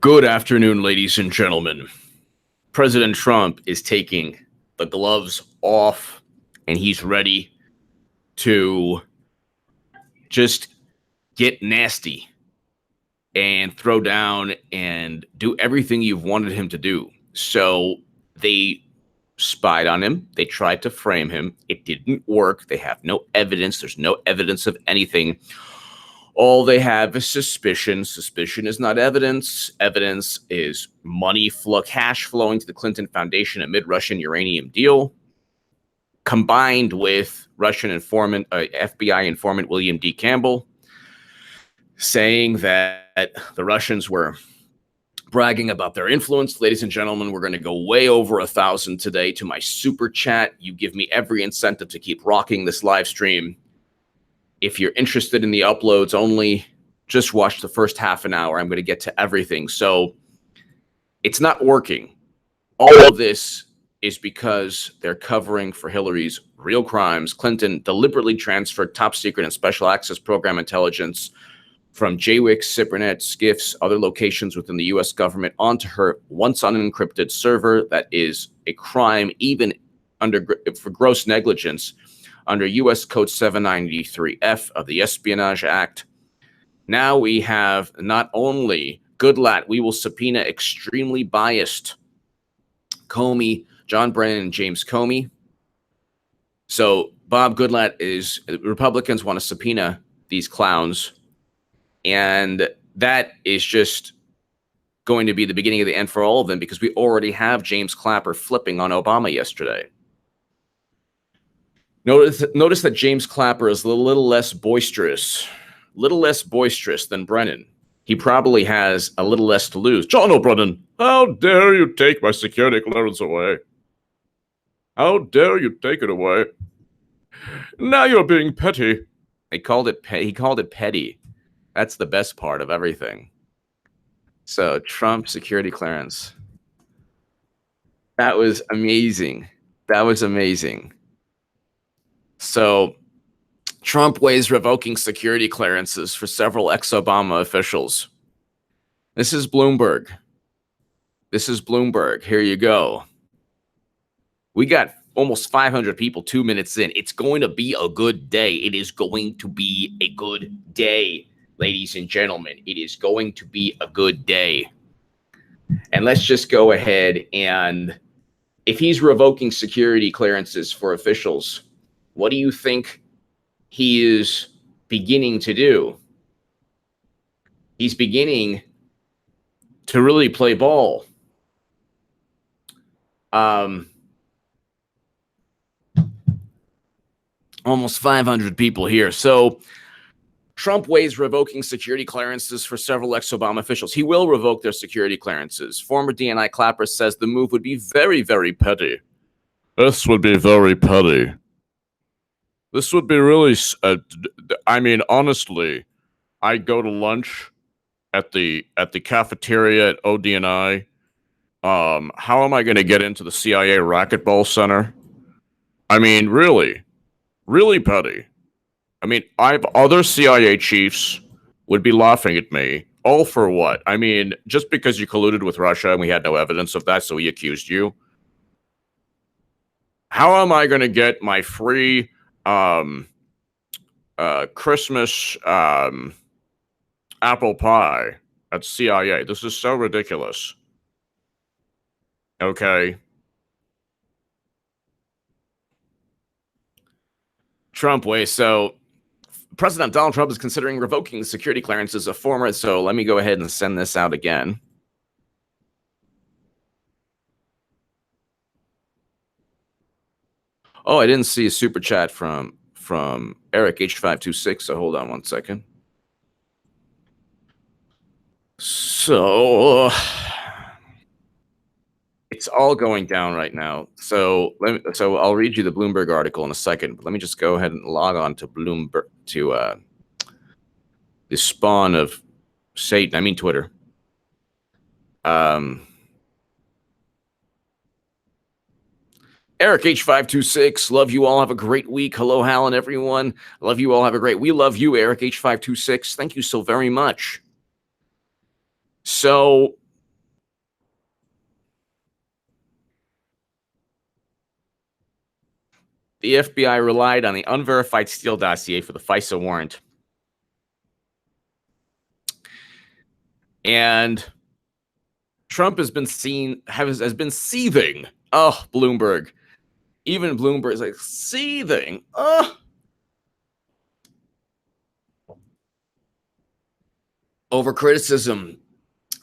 Good afternoon, ladies and gentlemen. President Trump is taking the gloves off, and he's ready to just get nasty and throw down and do everything you've wanted him to do. So they spied on him. They tried to frame him. It didn't work. They have no evidence. There's no evidence of anything. All they have is suspicion. Suspicion is not evidence. Evidence is money cash flowing to the Clinton Foundation amid Russian uranium deal, combined with Russian informant, FBI informant William D. Campbell, saying that the Russians were bragging about their influence. Ladies and gentlemen, we're going to go way over 1,000 today to my super chat. You give me every incentive to keep rocking this live stream. If you're interested in the uploads only, just watch the first half an hour. I'm going to get to everything. So it's not working. All of this is because they're covering for Hillary's real crimes. Clinton deliberately transferred top secret and special access program intelligence from JWICs, Cybernet, SCIFs, other locations within the U.S. government onto her once unencrypted server. That is a crime, even for gross negligence, under U.S. Code 793F of the Espionage Act. Now we have not only Goodlat, we will subpoena extremely biased Comey, John Brennan, and James Comey. So Bob Goodlat Republicans want to subpoena these clowns, and that is just going to be the beginning of the end for all of them, because we already have James Clapper flipping on Obama yesterday. Notice that James Clapper is a little less boisterous than Brennan. He probably has a little less to lose. John O'Brennan, how dare you take my security clearance away? How dare you take it away? Now you're being petty. He called it petty. That's the best part of everything. So Trump security clearance. That was amazing. So Trump weighs revoking security clearances for several ex-Obama officials. This is Bloomberg. Here you go. We got almost 500 people 2 minutes in. It's going to be a good day. It is going to be a good day, ladies and gentlemen. It is going to be a good day. And let's just go ahead and, if he's revoking security clearances for officials, what do you think he is beginning to do? He's beginning to really play ball. Almost 500 people here. So Trump weighs revoking security clearances for several ex-Obama officials. He will revoke their security clearances. Former DNI Clapper says the move would be very, very petty. This would be very petty. This would be really, I mean, honestly, I go to lunch at the cafeteria at ODNI. How am I going to get into the CIA racquetball center? I mean, really petty. I mean, other CIA chiefs would be laughing at me. All for what? I mean, just because you colluded with Russia and we had no evidence of that, so he accused you. How am I going to get my free Christmas apple pie at CIA? This is so ridiculous. Okay. Trump way. So President Donald Trump is considering revoking the security clearances of former. So let me go ahead and send this out again. Oh, I didn't see a super chat from Eric H526. So hold on one second. So it's all going down right now. So I'll read you the Bloomberg article in a second. But let me just go ahead and log on to Bloomberg, to the spawn of Satan. I mean Twitter. Eric H526, love you all. Have a great week. Hello, Hal and everyone. Love you all. Have a great. We love you, Eric H526. Thank you so very much. So the FBI relied on the unverified Steele dossier for the FISA warrant. And Trump has been seething. Oh, Bloomberg. Even Bloomberg is like seething. Oh. Over criticism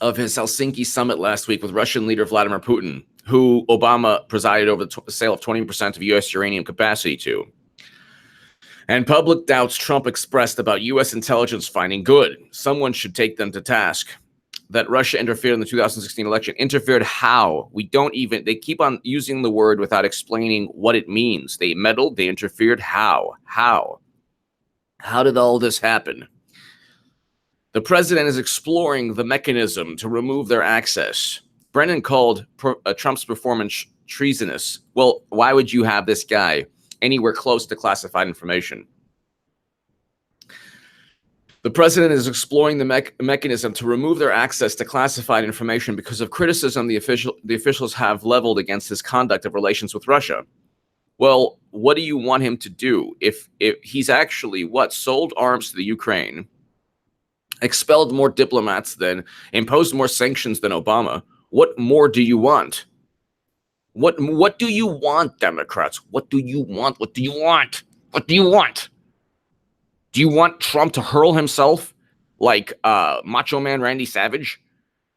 of his Helsinki summit last week with Russian leader Vladimir Putin, who Obama presided over the sale of 20% of U.S. uranium capacity to. And public doubts Trump expressed about U.S. intelligence finding good. Someone should take them to task. That Russia interfered in the 2016 election. Interfered how? They keep on using the word without explaining what it means. They meddled, they interfered, how? How did all this happen? The president is exploring the mechanism to remove their access. Brennan called Trump's performance treasonous. Well, why would you have this guy anywhere close to classified information? The president is exploring the mechanism to remove their access to classified information because of criticism the officials have leveled against his conduct of relations with Russia. Well, what do you want him to do if he's actually sold arms to the Ukraine, expelled more diplomats than, imposed more sanctions than Obama? What more do you want? What do you want, Democrats? What do you want? What do you want? What do you want? Do you want Trump to hurl himself like Macho Man Randy Savage,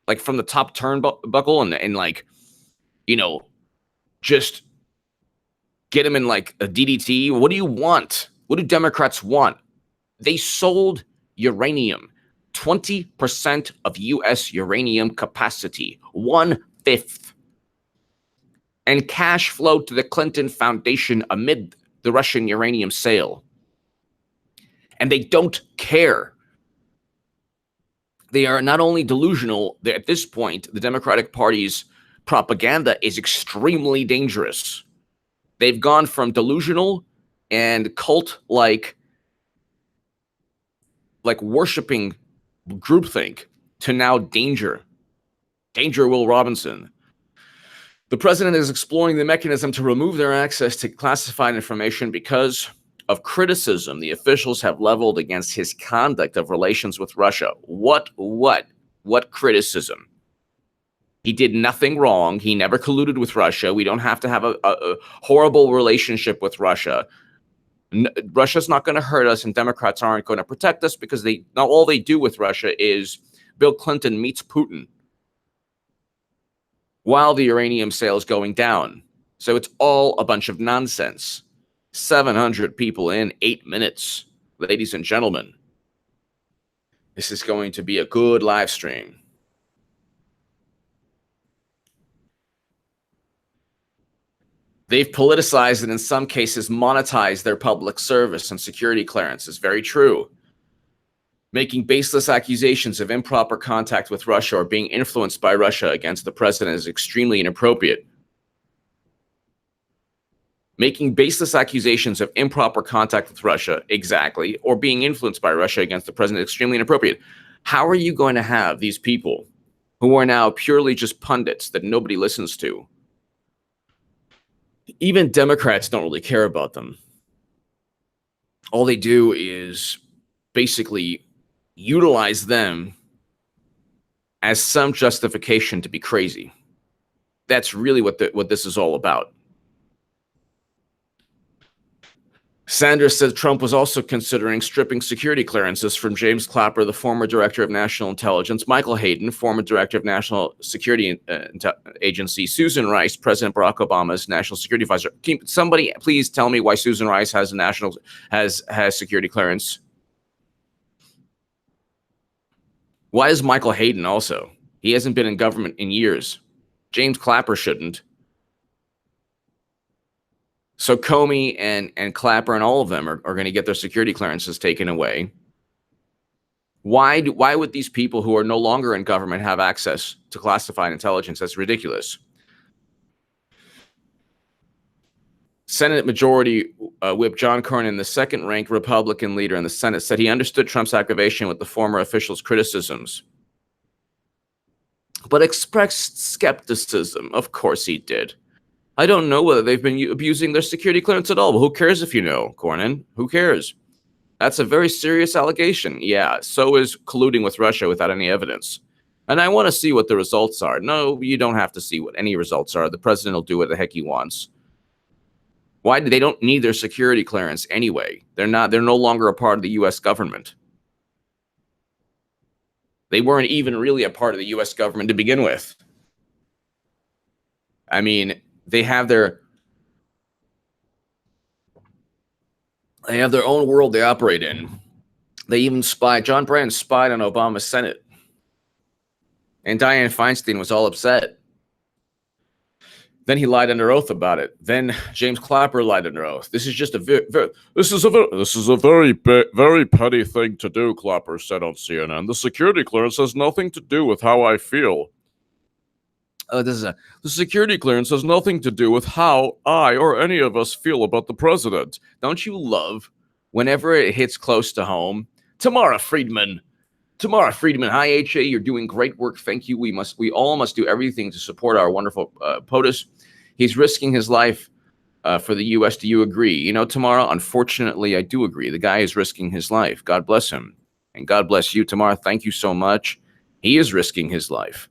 like from the top turnbuckle and like, just get him in like a DDT? What do you want? What do Democrats want? They sold uranium, 20% of U.S. uranium capacity, 1/5, and cash flowed to the Clinton Foundation amid the Russian uranium sale. And they don't care. They are not only delusional, at this point, the Democratic Party's propaganda is extremely dangerous. They've gone from delusional and cult-like worshiping groupthink to now danger. Danger Will Robinson. The president is exploring the mechanism to remove their access to classified information because of criticism the officials have leveled against his conduct of relations with Russia. What criticism? He did nothing wrong. He never colluded with Russia. We don't have to have a horrible relationship with Russia. Russia's not going to hurt us, and Democrats aren't going to protect us because all they do with Russia is Bill Clinton meets Putin while the uranium sale is going down. So it's all a bunch of nonsense. 700 people in 8 minutes. Ladies and gentlemen, this is going to be a good live stream. They've politicized and in some cases monetized their public service and security clearances. Very true. Making baseless accusations of improper contact with Russia or being influenced by Russia against the president is extremely inappropriate. Making baseless accusations of improper contact with Russia, exactly, or being influenced by Russia against the president is extremely inappropriate. How are you going to have these people who are now purely just pundits that nobody listens to? Even Democrats don't really care about them. All they do is basically utilize them as some justification to be crazy. That's really what this is all about. Sanders said Trump was also considering stripping security clearances from James Clapper, the former director of national intelligence, Michael Hayden, former director of National Security Agency, Susan Rice, President Barack Obama's national security advisor. Can somebody please tell me why Susan Rice has security clearance? Why is Michael Hayden also? He hasn't been in government in years. James Clapper shouldn't. So Comey and Clapper and all of them are going to get their security clearances taken away. Why would these people who are no longer in government have access to classified intelligence? That's ridiculous. Senate Majority Whip John Cornyn, the second-ranked Republican leader in the Senate, said he understood Trump's aggravation with the former official's criticisms, but expressed skepticism. Of course he did. I don't know whether they've been abusing their security clearance at all. But who cares if you know, Cornyn? Who cares? That's a very serious allegation. Yeah, so is colluding with Russia without any evidence. And I want to see what the results are. No, you don't have to see what any results are. The president will do what the heck he wants. Why? They don't need their security clearance anyway. They're no longer a part of the U.S. government. They weren't even really a part of the U.S. government to begin with. I mean, they have their own world they operate in. They even spied. John Brennan spied on Obama's Senate. And Dianne Feinstein was all upset. Then he lied under oath about it. Then James Clapper lied under oath. This is just a very petty thing to do, Clapper said on CNN. The security clearance has nothing to do with how I feel. The security clearance has nothing to do with how I or any of us feel about the president. Don't you love whenever it hits close to home? Tamara Friedman, hi HA, you're doing great work. Thank you. We all must do everything to support our wonderful POTUS. He's risking his life for the U.S. Do you agree? You know, Tamara, unfortunately, I do agree. The guy is risking his life. God bless him. And God bless you, Tamara. Thank you so much. He is risking his life.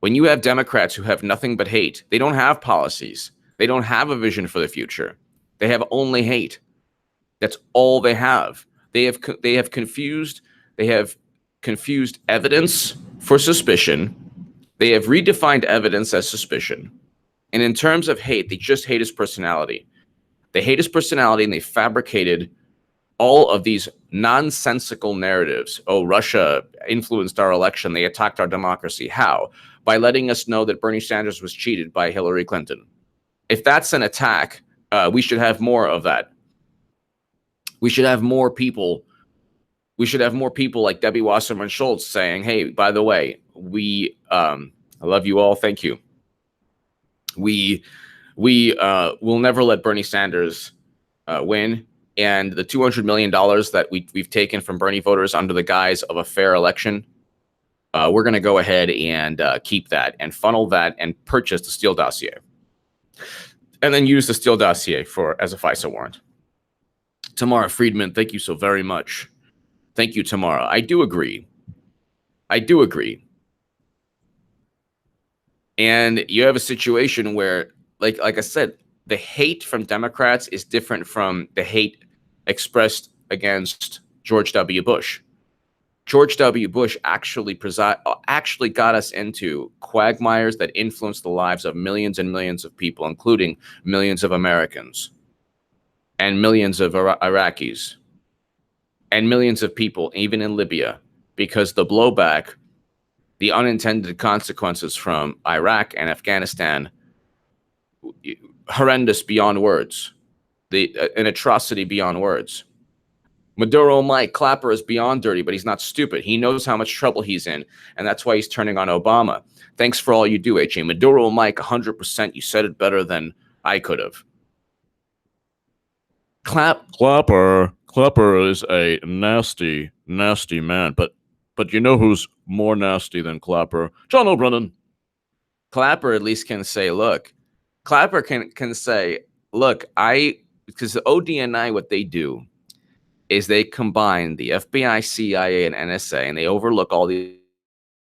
When you have Democrats who have nothing but hate, they don't have policies. They don't have a vision for the future. They have only hate. That's all they have. They have confused evidence for suspicion. They have redefined evidence as suspicion. And in terms of hate, they just hate his personality. They hate his personality, and they fabricated all of these nonsensical narratives. Oh, Russia influenced our election. They attacked our democracy. How? By letting us know that Bernie Sanders was cheated by Hillary Clinton. If that's an attack, we should have more of that. We should have more people. We should have more people like Debbie Wasserman Schultz saying, "Hey, by the way, I love you all. Thank you. We will never let Bernie Sanders win, and the $200 million that we've taken from Bernie voters under the guise of a fair election, we're going to go ahead and keep that and funnel that and purchase the Steele dossier, and then use the Steele dossier as a FISA warrant." Tamara Friedman, thank you so very much. Thank you, Tamara. I do agree. And you have a situation where, like I said, the hate from Democrats is different from the hate expressed against George W. Bush. George W. Bush actually got us into quagmires that influenced the lives of millions and millions of people, including millions of Americans and millions of Iraqis and millions of people, even in Libya, because the blowback, the unintended consequences from Iraq and Afghanistan, horrendous beyond words, an atrocity beyond words. Maduro Mike Clapper is beyond dirty, but he's not stupid. He knows how much trouble he's in, and that's why he's turning on Obama. Thanks for all you do, HA. Maduro Mike, 100%. You said it better than I could have. Clapper is a nasty, nasty man, but you know who's more nasty than Clapper? John O'Brennan. Clapper at least can say, look, Clapper can say, look, because the ODNI, what they do is they combine the FBI, CIA, and NSA, and they overlook all these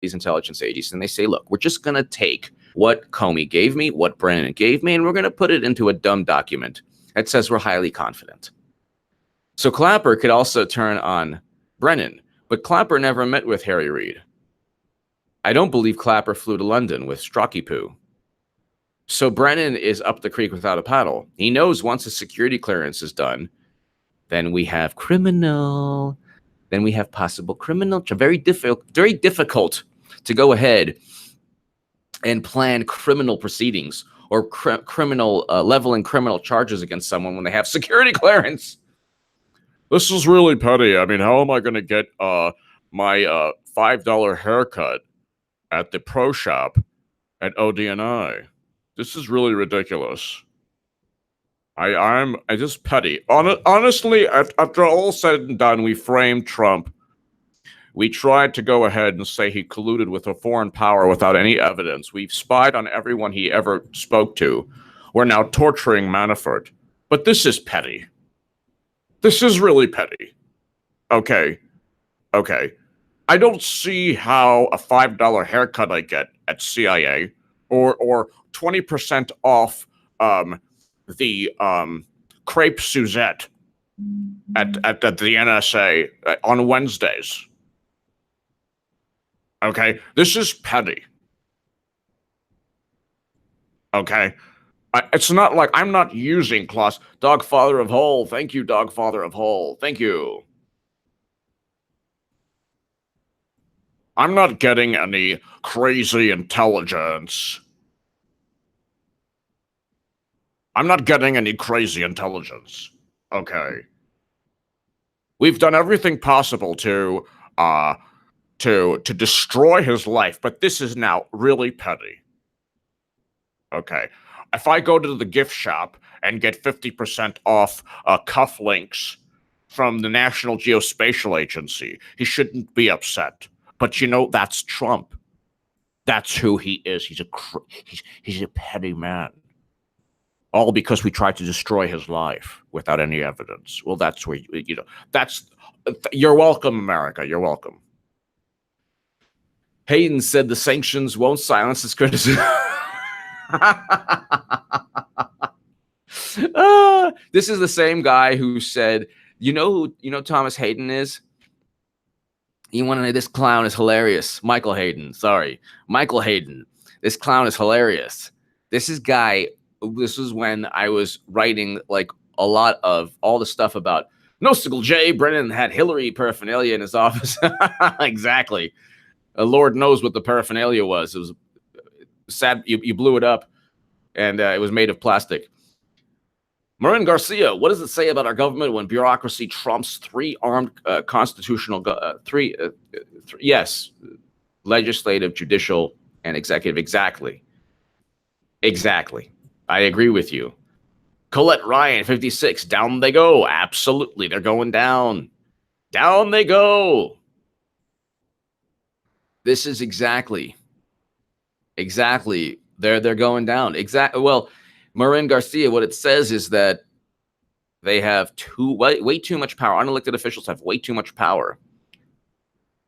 intelligence agencies, and they say, look, we're just going to take what Comey gave me, what Brennan gave me, and we're going to put it into a dumb document that says we're highly confident. So Clapper could also turn on Brennan, but Clapper never met with Harry Reid. I don't believe Clapper flew to London with Strzok Poo. So Brennan is up the creek without a paddle. He knows once a security clearance is done, then we have criminal, then we have possible criminal. Very difficult to go ahead and plan criminal proceedings or leveling criminal charges against someone when they have security clearance. This is really petty. I mean, how am I going to get my $5 haircut at the pro shop at ODNI? This is really ridiculous. I'm just petty. Honestly, after all said and done, we framed Trump. We tried to go ahead and say he colluded with a foreign power without any evidence. We've spied on everyone he ever spoke to. We're now torturing Manafort. But this is petty. This is really petty. Okay. I don't see how a $5 haircut I get at CIA or 20% off the crepe Suzette at the NSA on Wednesdays. Okay, this is petty. Okay, it's not like I'm not using clause. Dogfather of Hull, thank you, Dogfather of Hull, thank you. I'm not getting any crazy intelligence. I'm not getting any crazy intelligence. Okay. We've done everything possible to destroy his life, but this is now really petty. Okay. If I go to the gift shop and get 50% off cufflinks from the National Geospatial Agency, he shouldn't be upset. But you know, that's Trump. That's who he is. He's a petty man. All because we tried to destroy his life without any evidence. Well, that's where, you know, you're welcome, America. You're welcome. Hayden said the sanctions won't silence his criticism. This is the same guy who said, you know Thomas Hayden is? You want to know, this clown is hilarious. Michael Hayden, sorry. Michael Hayden. This clown is hilarious. This is when I was writing like a lot of all the stuff about Nosticle J. Brennan had Hillary paraphernalia in his office. Exactly. Lord knows what the paraphernalia was. It was sad. You blew it up, and it was made of plastic. Marin Garcia, what does it say about our government when bureaucracy trumps three armed constitutional, yes, legislative, judicial, and executive? Exactly. I agree with you. Colette Ryan, 56, down they go. Absolutely, they're going down. Down they go. This is exactly. They're going down. Exactly. Well, Marin Garcia, what it says is that they have way too much power. Unelected officials have way too much power.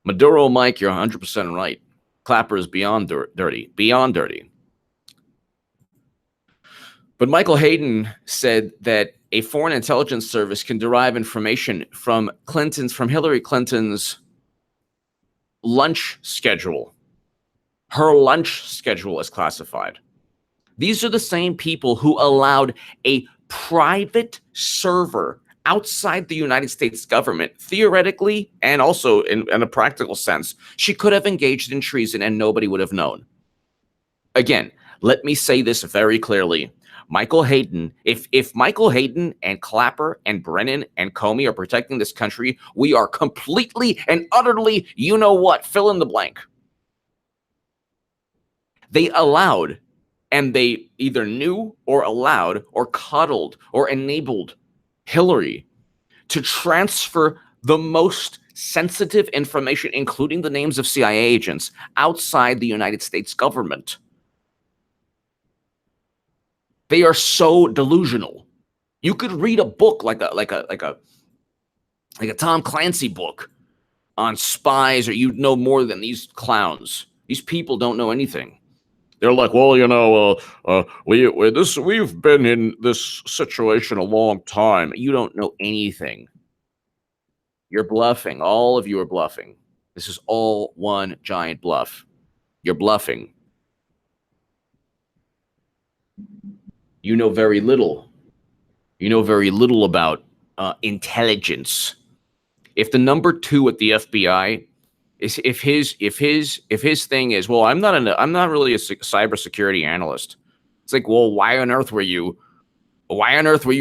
Maduro, Mike, you're 100% right. Clapper is beyond dirty. Beyond dirty. But Michael Hayden said that a foreign intelligence service can derive information from Hillary Clinton's lunch schedule. Her lunch schedule is classified. These are the same people who allowed a private server outside the United States government, theoretically and also in a practical sense. She could have engaged in treason and nobody would have known. Again, let me say this very clearly. Michael Hayden, if Michael Hayden and Clapper and Brennan and Comey are protecting this country, we are completely and utterly, you know what, fill in the blank. They allowed, and they either knew or allowed or coddled or enabled Hillary to transfer the most sensitive information, including the names of CIA agents, outside the United States government. They are so delusional. You could read a book like a Tom Clancy book on spies, or you'd know more than these clowns. These people don't know anything. They're like, well, you know, we've been in this situation a long time. You don't know anything. You're bluffing. All of you are bluffing. This is all one giant bluff. You're bluffing. You know very little. You know very little about intelligence. If the number 2 at the FBI is if his thing is, well, I'm not really a cybersecurity analyst. It's like, well, why on earth were you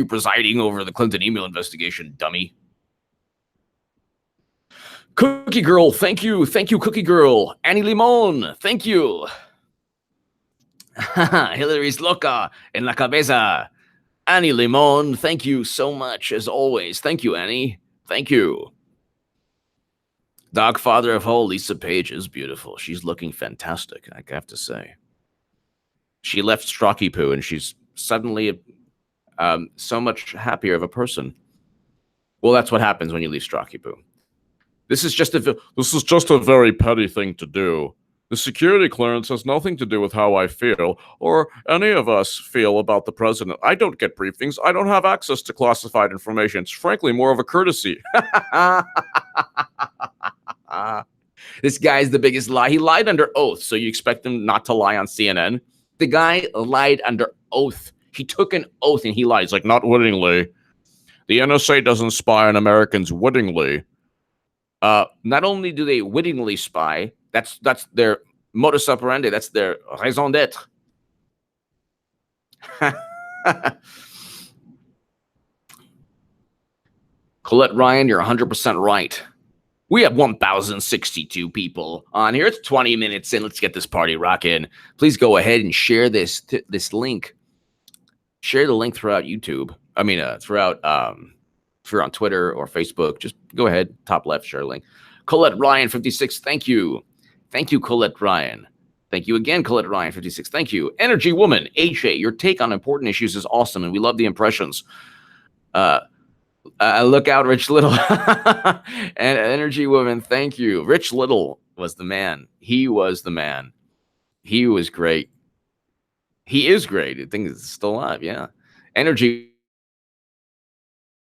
presiding over the Clinton email investigation, dummy? Cookie Girl, thank you, Cookie Girl. Annie Limon, thank you. Hillary's loca en la cabeza. Annie Limon, thank you so much, as always. Thank you, Annie. Thank you. Dogfather of Whole, Lisa Page is beautiful. She's looking fantastic, I have to say. She left Strzok Poo, and she's suddenly so much happier of a person. Well, that's what happens when you leave Strzok Poo. This is just a very petty thing to do. The security clearance has nothing to do with how I feel, or any of us feel about the president. I don't get briefings. I don't have access to classified information. It's frankly more of a courtesy. This guy's the biggest lie. He lied under oath, so you expect him not to lie on CNN? The guy lied under oath. He took an oath and he lied. He's like, not wittingly. The NSA doesn't spy on Americans wittingly. Not only do they wittingly spy, that's their modus operandi. That's their raison d'etre. Colette Ryan, you're 100% right. We have 1,062 people on here. It's 20 minutes in. Let's get this party rocking. Please go ahead and share this link. Share the link throughout YouTube. I mean, throughout, if you're on Twitter or Facebook, just go ahead, top left, share a link. Colette Ryan, 56, thank you. Thank you, Colette Ryan. Thank you again, Colette Ryan, 56. Thank you. Energy Woman, HA, your take on important issues is awesome, and we love the impressions. Look out, Rich Little. And Energy Woman, thank you. Rich Little was the man. He was the man. He was great. He is great. I think he's still alive, yeah. Energy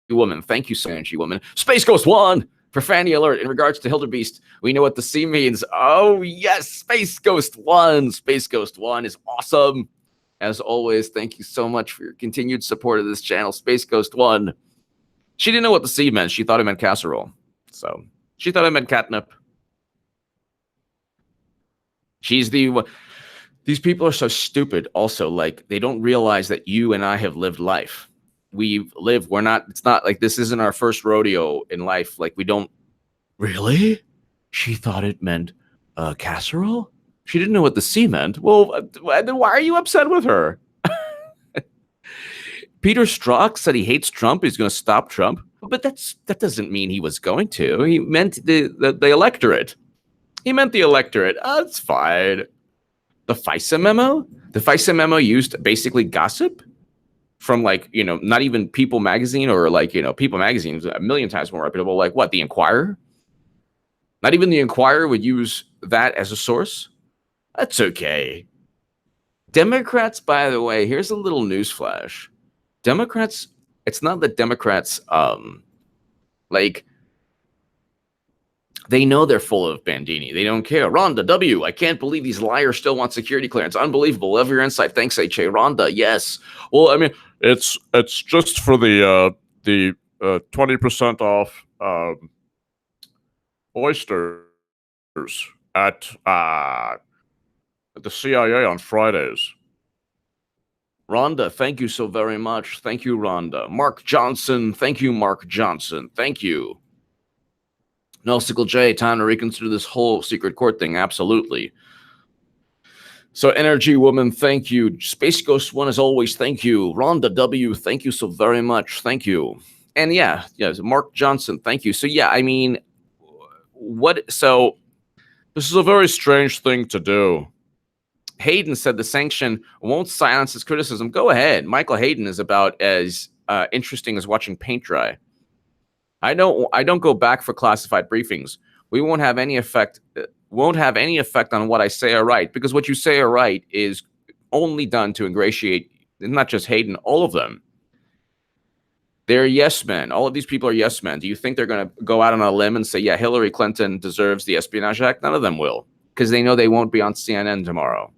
Woman, thank you so much, Energy Woman. Space Ghost 1, for Fanny Alert, in regards to Hilderbeest, we know what the C means. Oh, yes, Space Ghost 1. Space Ghost 1 is awesome. As always, thank you so much for your continued support of this channel. Space Ghost 1. She didn't know what the C meant. She thought it meant casserole. So she thought it meant catnip. She's the... These people are so stupid also. Like, they don't realize that you and I have lived life. We've lived. We're not... It's not like this isn't our first rodeo in life. Like, we don't... Really? She thought it meant casserole? She didn't know what the C meant. Well, then why are you upset with her? Peter Strzok said he hates Trump. He's going to stop Trump. But that doesn't mean he was going to. He meant the electorate. He meant the electorate. That's fine. The FISA memo? The FISA memo used basically gossip from, like, you know, not even People magazine, or like, you know, People magazine is a million times more reputable. Like what? The Inquirer? Not even the Inquirer would use that as a source? That's okay. Democrats, by the way, here's a little newsflash. Democrats, it's not that Democrats, like, they know they're full of Bandini. They don't care. Rhonda W., I can't believe these liars still want security clearance. Unbelievable. Love your insight. Thanks, HA. Rhonda, yes. Well, I mean, it's just for the 20% off oysters at the CIA on Fridays. Rhonda, thank you so very much. Thank you, Rhonda. Mark Johnson, thank you, Mark Johnson. Thank you. Nelsicle J, time to reconsider this whole secret court thing. Absolutely. So, Energy Woman, thank you. Space Ghost 1, as always, thank you. Rhonda W, thank you so very much. Thank you. And yeah, Mark Johnson, thank you. So, yeah, I mean, so this is a very strange thing to do. Hayden said the sanction won't silence his criticism. Go ahead. Michael Hayden is about as interesting as watching paint dry. I don't go back for classified briefings. We won't have any effect. Won't have any effect on what I say or write, because what you say or write is only done to ingratiate not just Hayden, all of them. They're yes men. All of these people are yes men. Do you think they're going to go out on a limb and say, yeah, Hillary Clinton deserves the Espionage Act? None of them will, because they know they won't be on CNN tomorrow.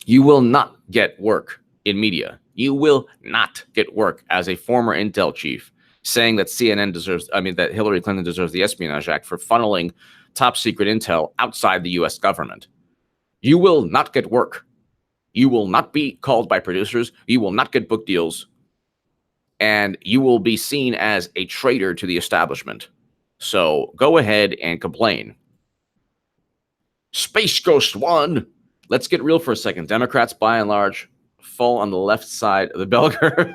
You will not get work in media. You will not get work as a former intel chief saying that that Hillary Clinton deserves the Espionage Act for funneling top secret intel outside the US government. You will not get work. You will not be called by producers. You will not get book deals. And you will be seen as a traitor to the establishment. So go ahead and complain. Space Ghost 1. Let's get real for a second. Democrats, by and large, fall on the left side of the bell curve.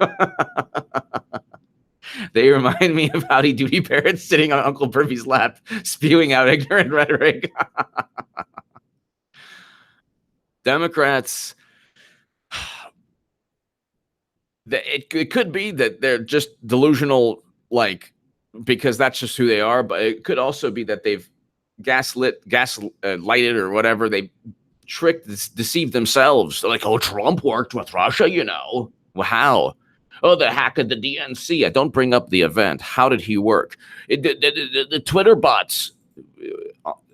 They remind me of howdy doody parrots sitting on Uncle Pervy's lap, spewing out ignorant rhetoric. Democrats, it could be that they're just delusional, like, because that's just who they are. But it could also be that they've lighted or whatever. They deceived themselves. They're like, oh, Trump worked with Russia, you know. Well, how? Oh, the hack of the DNC. Don't bring up the event. How did he work? The Twitter bots.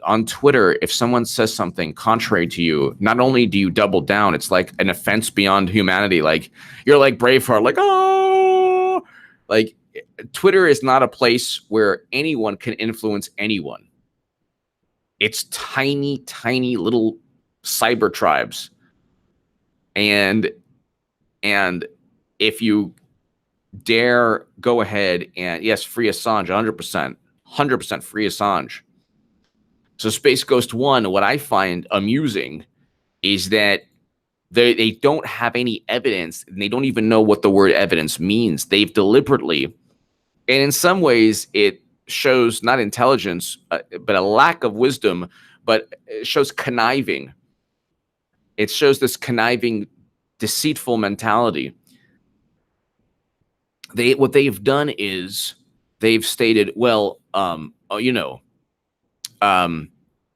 On Twitter, if someone says something contrary to you, not only do you double down, it's like an offense beyond humanity. Like, you're like Braveheart, like, oh, like, Twitter is not a place where anyone can influence anyone. It's tiny, tiny little cyber tribes. And if you dare go ahead and, yes, free Assange, 100% free Assange. So Space Ghost 1, what I find amusing is that they don't have any evidence, and they don't even know what the word evidence means. They've deliberately, and in some ways it shows not intelligence, but a lack of wisdom, but it shows conniving. It shows this conniving, deceitful mentality. What they've done is they've stated, well, well,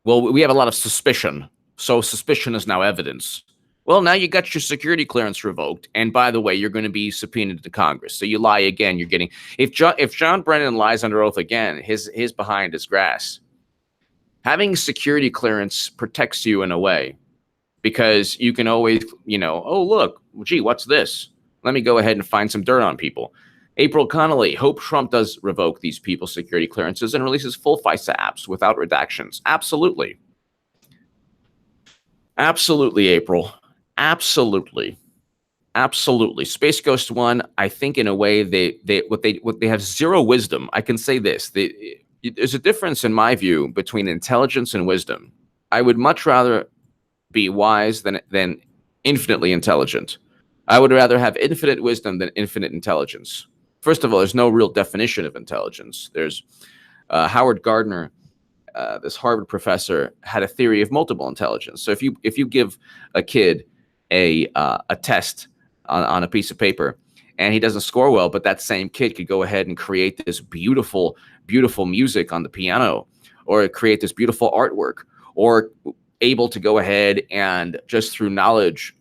we have a lot of suspicion, so suspicion is now evidence. Well, now you got your security clearance revoked, and by the way, you're going to be subpoenaed to Congress. So you lie again. You're getting, if John Brennan lies under oath again, his behind is grass. Having security clearance protects you in a way, because you can always, oh look, gee, what's this? Let me go ahead and find some dirt on people. April Connolly, hope Trump does revoke these people's security clearances and releases full FISA apps without redactions. Absolutely. Absolutely, April. Absolutely. Absolutely. Space Ghost 1, I think in a way they have zero wisdom. I can say this. There's a difference in my view between intelligence and wisdom. I would much rather be wise than infinitely intelligent. I would rather have infinite wisdom than infinite intelligence. First of all, there's no real definition of intelligence. There's Howard Gardner, this Harvard professor, had a theory of multiple intelligence. So if you give a kid a test on a piece of paper and he doesn't score well, but that same kid could go ahead and create this beautiful, beautiful music on the piano, or create this beautiful artwork, or able to go ahead and just through knowledge,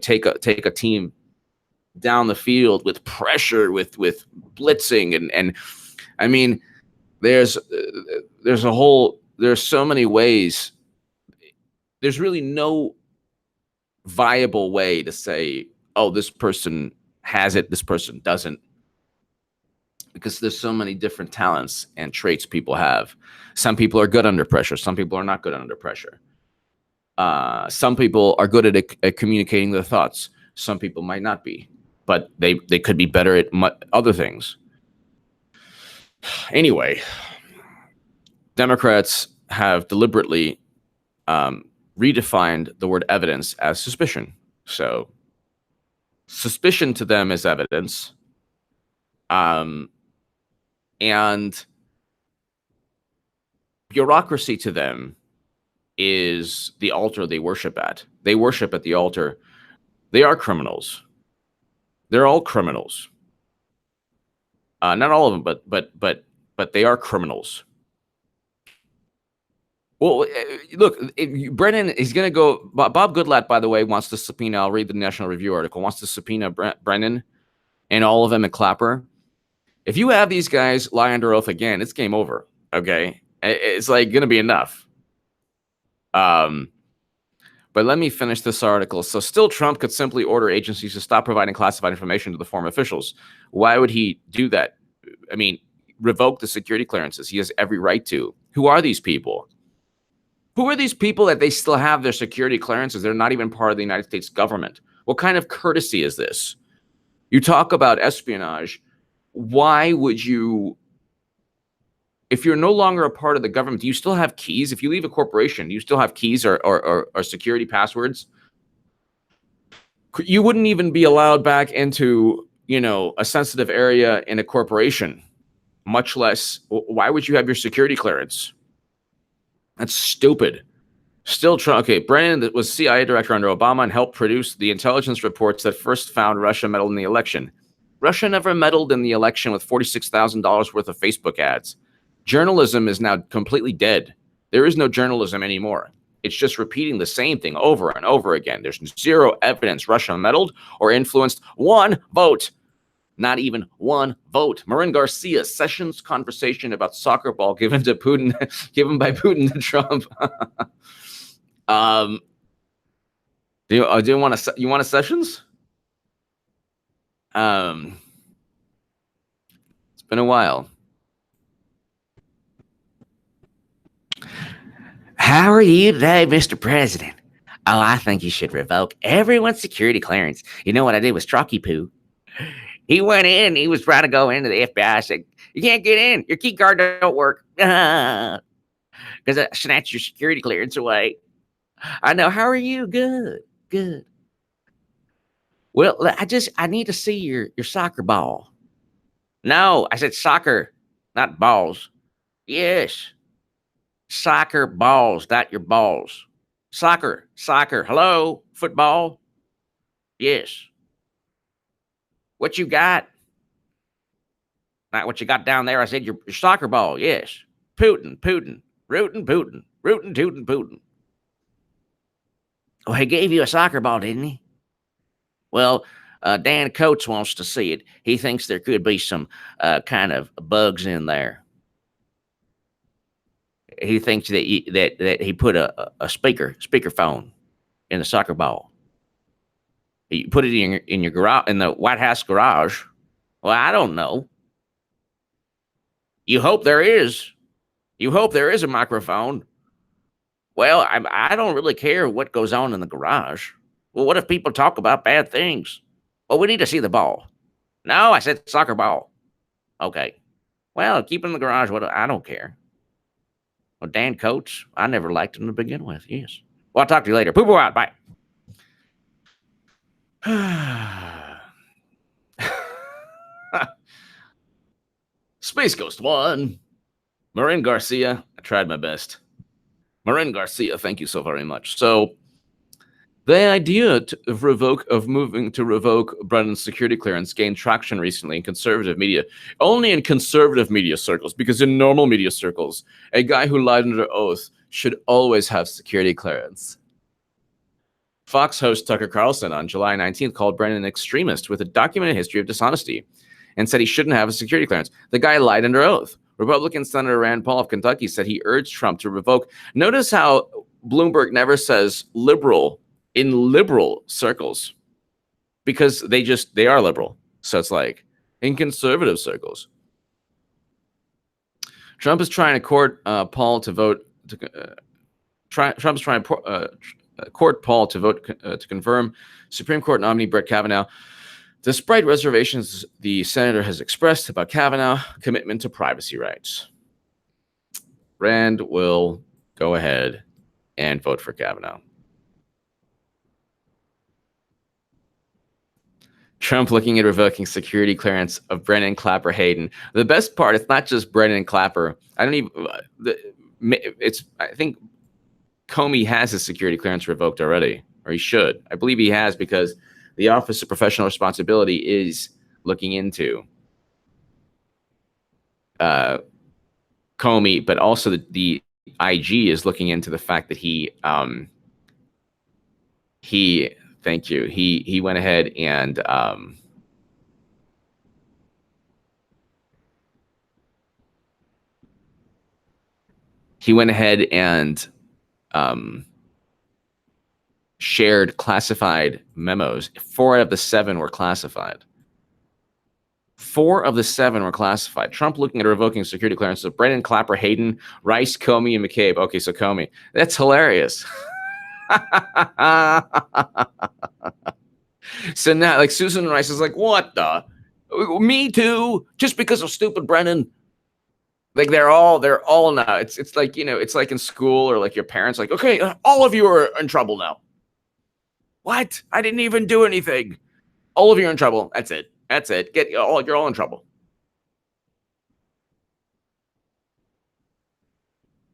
take a team down the field with pressure, with blitzing, and I mean, there's so many ways. There's really no viable way to say, oh, this person has it, this person doesn't, because there's so many different talents and traits people have. Some people are good under pressure. Some people are not good under pressure. Some people are good at communicating their thoughts. Some people might not be, but they could be better at other things. Anyway, Democrats have deliberately redefined the word evidence as suspicion. So suspicion to them is evidence. And bureaucracy to them is the altar they worship at. They worship at the altar. They are criminals. They're all criminals. Not all of them, but they are criminals. Well, look, Brennan is going to go. Bob Goodlatte, by the way, wants to subpoena. I'll read the National Review article. Wants to subpoena Brennan and all of them at Clapper. If you have these guys lie under oath again, it's game over. Okay, it's like going to be enough. But let me finish this article. So still Trump could simply order agencies to stop providing classified information to the foreign officials. Why would he do that? I mean, revoke the security clearances. He has every right to. Who are these people? Who are these people that they still have their security clearances? They're not even part of the United States government. What kind of courtesy is this? You talk about espionage. Why would you, if you're no longer a part of the government, do you still have keys? If you leave a corporation, do you still have keys or security passwords? You wouldn't even be allowed back into, a sensitive area in a corporation, much less, why would you have your security clearance? That's stupid. Still, okay, Brennan was CIA director under Obama and helped produce the intelligence reports that first found Russia meddled in the election. Russia never meddled in the election with $46,000 worth of Facebook ads. Journalism is now completely dead. There is no journalism anymore. It's just repeating the same thing over and over again. There's zero evidence Russia meddled or influenced one vote. Not even one vote. Marin Garcia, Sessions conversation about soccer ball given to Putin, given by Putin to Trump. Do you want a Sessions? It's been a while. How are you today, Mr. President? Oh, I think you should revoke everyone's security clearance. You know what I did with Strzok Poo? He went in. He was trying to go into the FBI. I said, "You can't get in. Your key card don't work because I snatched your security clearance away." I know. How are you? Good. Well, I need to see your soccer ball. No, I said soccer, not balls. Yes. Soccer balls, not your balls. Soccer. Hello, football. Yes. What you got? Not what you got down there. I said your soccer ball. Yes. Putin. Rootin' Putin. Oh, he gave you a soccer ball, didn't he? Well, Dan Coates wants to see it. He thinks there could be some kind of bugs in there. He thinks that he put a speakerphone in the soccer ball. You put it in your garage, in the White House garage. Well, I don't know. You hope there is. You hope there is a microphone. Well, I don't really care what goes on in the garage. Well, what if people talk about bad things? Well, we need to see the ball. No, I said soccer ball. Okay. Well, keep it in the garage. I don't care. Well, Dan Coates, I never liked him to begin with. Yes. Well, I'll talk to you later. Poo-poo out. Bye. Space Ghost 1. Marin Garcia. I tried my best. Marin Garcia, thank you so very much. So the idea of moving to revoke Brennan's security clearance gained traction recently in conservative media, only in conservative media circles, because in normal media circles, a guy who lied under oath should always have security clearance. Fox host Tucker Carlson on July 19th called Brennan an extremist with a documented history of dishonesty and said he shouldn't have a security clearance. The guy lied under oath. Republican Senator Rand Paul of Kentucky said he urged Trump to revoke. Notice how Bloomberg never says liberal in liberal circles, because they are liberal. So it's like in conservative circles. Trump is trying to court Paul to vote. Trump's trying to court Paul to vote to confirm Supreme Court nominee Brett Kavanaugh, despite reservations the senator has expressed about Kavanaugh's commitment to privacy rights. Rand will go ahead and vote for Kavanaugh. Trump looking at revoking security clearance of Brennan, Clapper, Hayden. The best part, it's not just Brennan and Clapper. I think Comey has his security clearance revoked already, or he should. I believe he has, because the Office of Professional Responsibility is looking into Comey, but also the IG is looking into the fact that he went ahead and shared classified memos. 4 out of the 7 were classified. 4 of the 7 were classified. Trump looking at revoking security clearances of Brennan, Clapper, Hayden, Rice, Comey, and McCabe. Okay, so Comey. That's hilarious. So now, like, Susan Rice is like, what the? Me too? Just because of stupid Brennan? Like, they're all now. It's like, it's like in school, or like your parents, like, okay, all of you are in trouble now. What? I didn't even do anything. All of you are in trouble. That's it. That's it. You're all in trouble.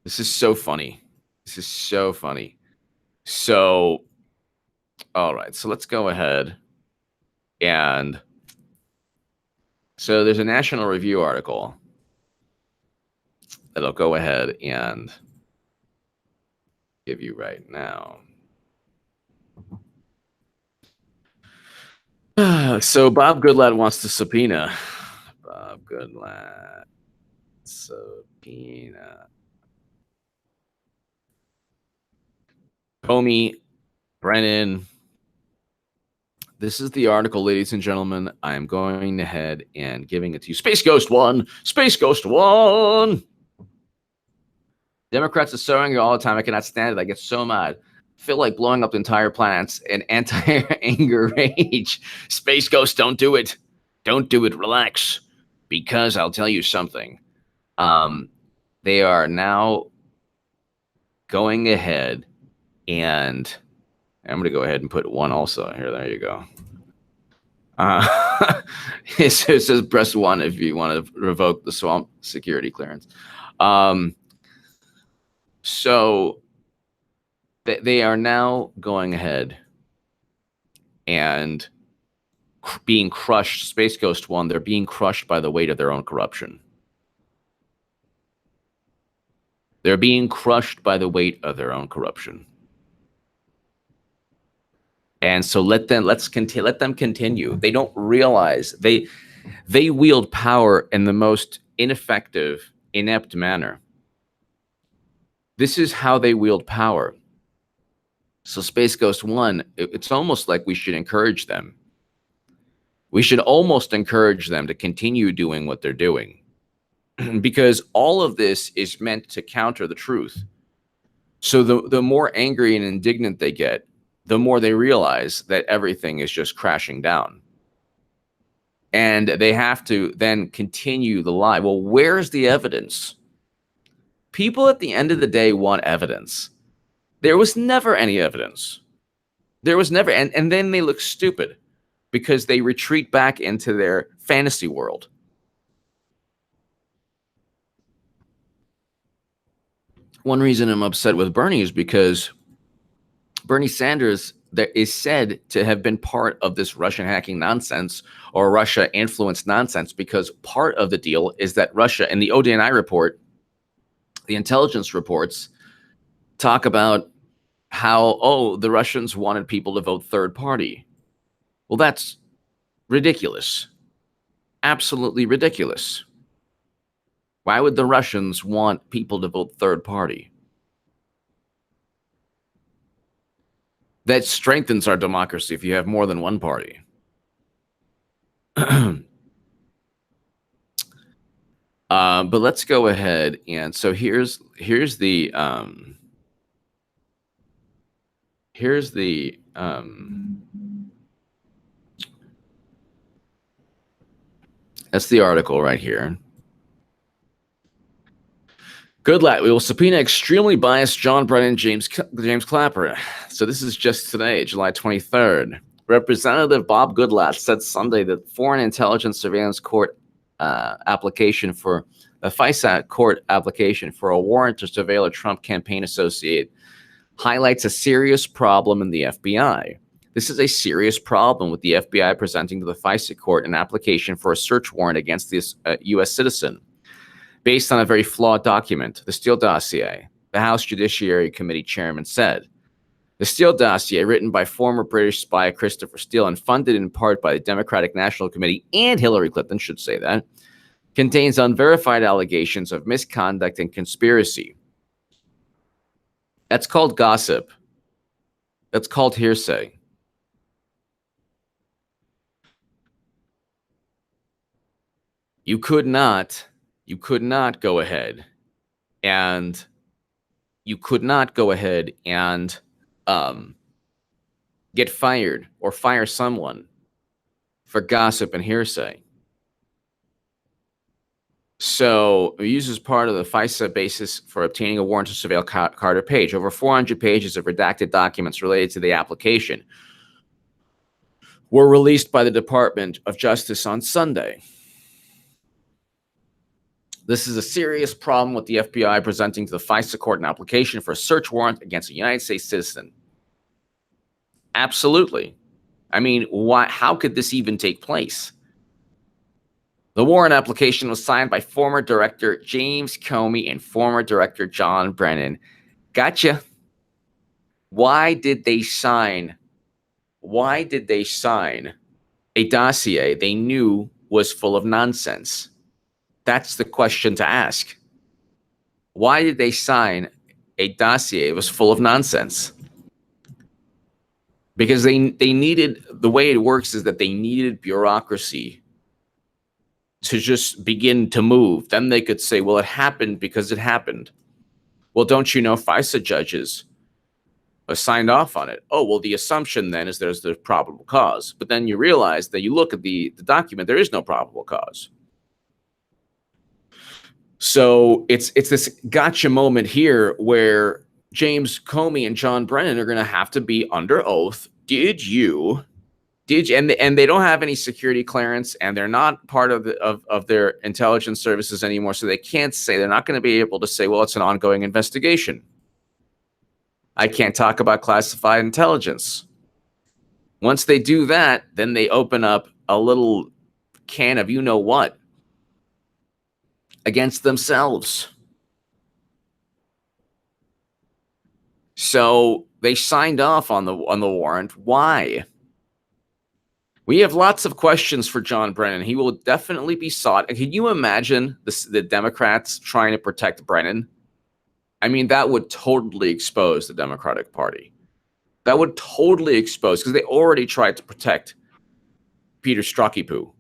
This is so funny. This is so funny. So, all right. So let's go ahead and so there's a National Review article that I'll go ahead and give you right now. So Bob Goodlatte wants to subpoena. Bob Goodlatte subpoena. Comey, Brennan. This is the article, ladies and gentlemen. I am going ahead and giving it to you. Space Ghost 1. Space Ghost 1. Democrats are sowing it all the time. I cannot stand it. I get so mad. I feel like blowing up the entire planets in anti-anger rage. Space Ghost, don't do it. Don't do it. Relax. Because I'll tell you something. They are now going ahead and I'm going to go ahead and put 1 also here. There you go. It says press 1 if you want to revoke the swamp security clearance. So they are now going ahead and being crushed. Space Ghost 1, they're being crushed by the weight of their own corruption. They're being crushed by the weight of their own corruption. And so let them continue. They don't realize they wield power in the most ineffective, inept manner. This is how they wield power. So Space Ghost 1, it's almost like we should encourage them. We should almost encourage them to continue doing what they're doing. Because all of this is meant to counter the truth. So the more angry and indignant they get, the more they realize that everything is just crashing down. And they have to then continue the lie. Well, where's the evidence? People at the end of the day want evidence. There was never any evidence. There was never, and then they look stupid because they retreat back into their fantasy world. One reason I'm upset with Bernie is because Bernie Sanders is said to have been part of this Russian hacking nonsense or Russia influenced nonsense, because part of the deal is that Russia, in the ODNI report, the intelligence reports talk about how, the Russians wanted people to vote third party. Well, that's ridiculous. Absolutely ridiculous. Why would the Russians want people to vote third party? That strengthens our democracy if you have more than one party. But let's go ahead and so here's the that's the article right here. Goodlatte, we will subpoena extremely biased John Brennan, James Clapper. So this is just today, July 23rd. Representative Bob Goodlatte said Sunday that Foreign Intelligence Surveillance Court application for a FISA court application for a warrant to surveil a Trump campaign associate highlights a serious problem in the FBI. This is a serious problem with the FBI presenting to the FISA court an application for a search warrant against this U.S. citizen based on a very flawed document, the Steele dossier. The House Judiciary Committee chairman said, the Steele dossier, written by former British spy Christopher Steele and funded in part by the Democratic National Committee and Hillary Clinton, should say that, contains unverified allegations of misconduct and conspiracy. That's called gossip. That's called hearsay. You could not go ahead and get fired or fire someone for gossip and hearsay. So it uses part of the FISA basis for obtaining a warrant to surveil Carter Page. Over 400 pages of redacted documents related to the application. were released by the Department of Justice on Sunday. This is a serious problem with the FBI presenting to the FISA court an application for a search warrant against a United States citizen. Absolutely. I mean, how could this even take place? The warrant application was signed by former Director James Comey and former Director John Brennan. Gotcha. Why did they sign a dossier they knew was full of nonsense? That's the question to ask. Why did they sign a dossier that was full of nonsense? Because they needed, the way it works is that they needed bureaucracy to just begin to move. Then they could say, well, it happened because it happened. Well, don't you know FISA judges signed off on it? Oh, well, the assumption then is there's the probable cause. But then you realize that you look at the document, there is no probable cause. So it's this gotcha moment here where James Comey and John Brennan are going to have to be under oath. Did you? And they don't have any security clearance, and they're not part of their intelligence services anymore. So they can't say, they're not going to be able to say, well, it's an ongoing investigation. I can't talk about classified intelligence. Once they do that, then they open up a little can of you-know-what against themselves. So they signed off on the warrant. Why? We have lots of questions for John Brennan. He will definitely be sought. Can you imagine the Democrats trying to protect Brennan? I mean, that would totally expose the Democratic Party. That would totally expose, because they already tried to protect Peter Strzok.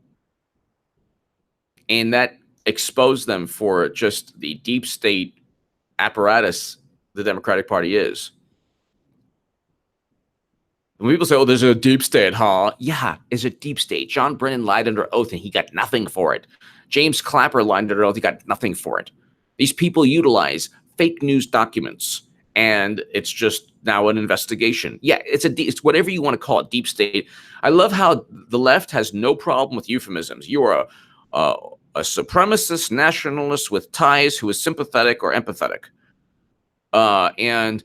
And that exposed them for just the deep state apparatus the Democratic Party is. When people say, oh, there's a deep state, huh? Yeah, it's a deep state. John Brennan lied under oath and he got nothing for it. James Clapper lied under oath, he got nothing for it. These people utilize fake news documents, and it's just now an investigation. Yeah, it's whatever you want to call it, deep state. I love how the left has no problem with euphemisms. You are a supremacist nationalist with ties who is sympathetic or empathetic. And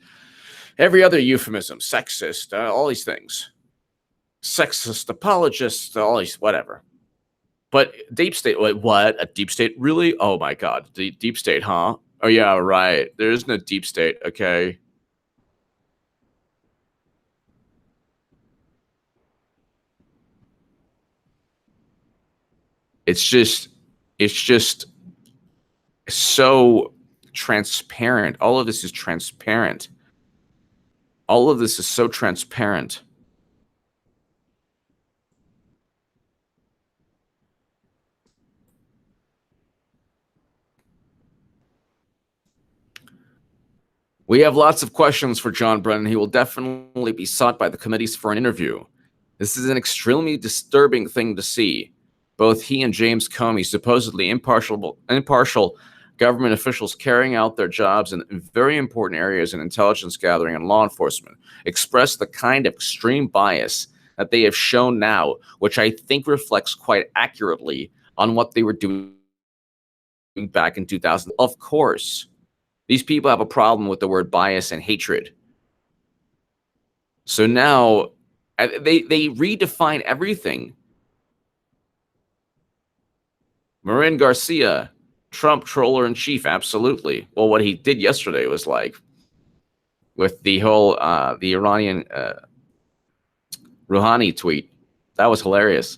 every other euphemism, sexist, all these things. Sexist apologists, all these, whatever. But deep state, what? A deep state? Really? Oh my God. The deep state, huh? Oh yeah, right. There isn't a deep state, okay. It's just so transparent. All of this is transparent. All of this is so transparent. We have lots of questions for John Brennan. He will definitely be sought by the committees for an interview. This is an extremely disturbing thing to see. Both he and James Comey, supposedly impartial government officials carrying out their jobs in very important areas in intelligence gathering and law enforcement, express the kind of extreme bias that they have shown now, which I think reflects quite accurately on what they were doing back in 2000. Of course, these people have a problem with the word bias and hatred. So now they redefine everything. Marin Garcia, Trump troller in chief, absolutely. Well, what he did yesterday was like, with the whole the Iranian Rouhani tweet, that was hilarious.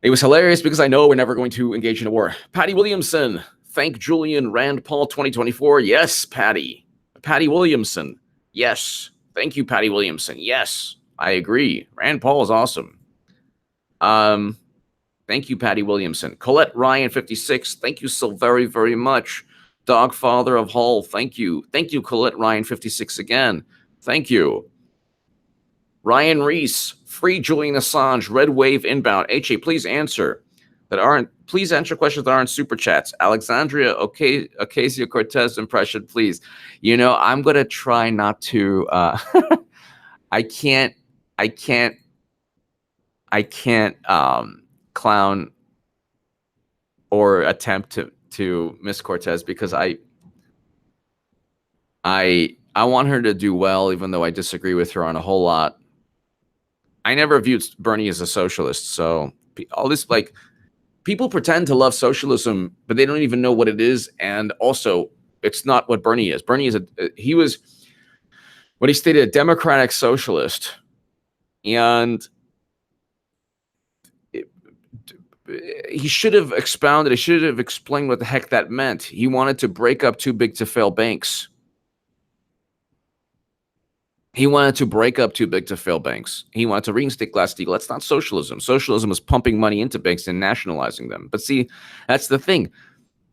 It was hilarious because I know we're never going to engage in a war. Patty Williamson, thank Julian Rand Paul 2024. Yes, Patty. Patty Williamson. Yes. Thank you, Patty Williamson. Yes, I agree. Rand Paul is awesome. Thank you, Patty Williamson. Colette Ryan 56. Thank you so very, very much. Dogfather of Hull. Thank you. Thank you, Colette Ryan 56 again. Thank you. Ryan Reese. Free Julian Assange. Red Wave inbound. HA, please answer questions that aren't super chats. Alexandria Ocasio-Cortez impression, please. You know, I'm gonna try not to I can't clown or attempt to Miss Cortez, because I want her to do well, even though I disagree with her on a whole lot. I never viewed Bernie as a socialist, so all this, like, people pretend to love socialism, but they don't even know what it is, and also it's not what Bernie is. Bernie is he was what he stated, a democratic socialist, and he should have expounded. He should have explained what the heck that meant. He wanted to break up too big to fail banks. He wanted to break up too big to fail banks. He wanted to reinstate Glass-Steagall. That's not socialism. Socialism is pumping money into banks and nationalizing them. But see, that's the thing.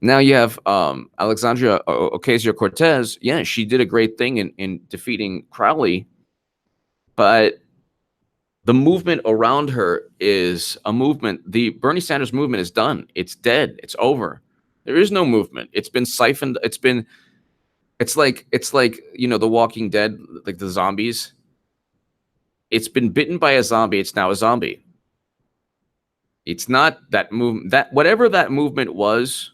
Now you have Alexandria Ocasio-Cortez. Yeah, she did a great thing in defeating Crowley, but the movement around her is a movement. The Bernie Sanders movement is done. It's dead. It's over. There is no movement. It's been siphoned. It's like, you know, The Walking Dead, like the zombies. It's been bitten by a zombie. It's now a zombie. It's not that movement. That whatever that movement was,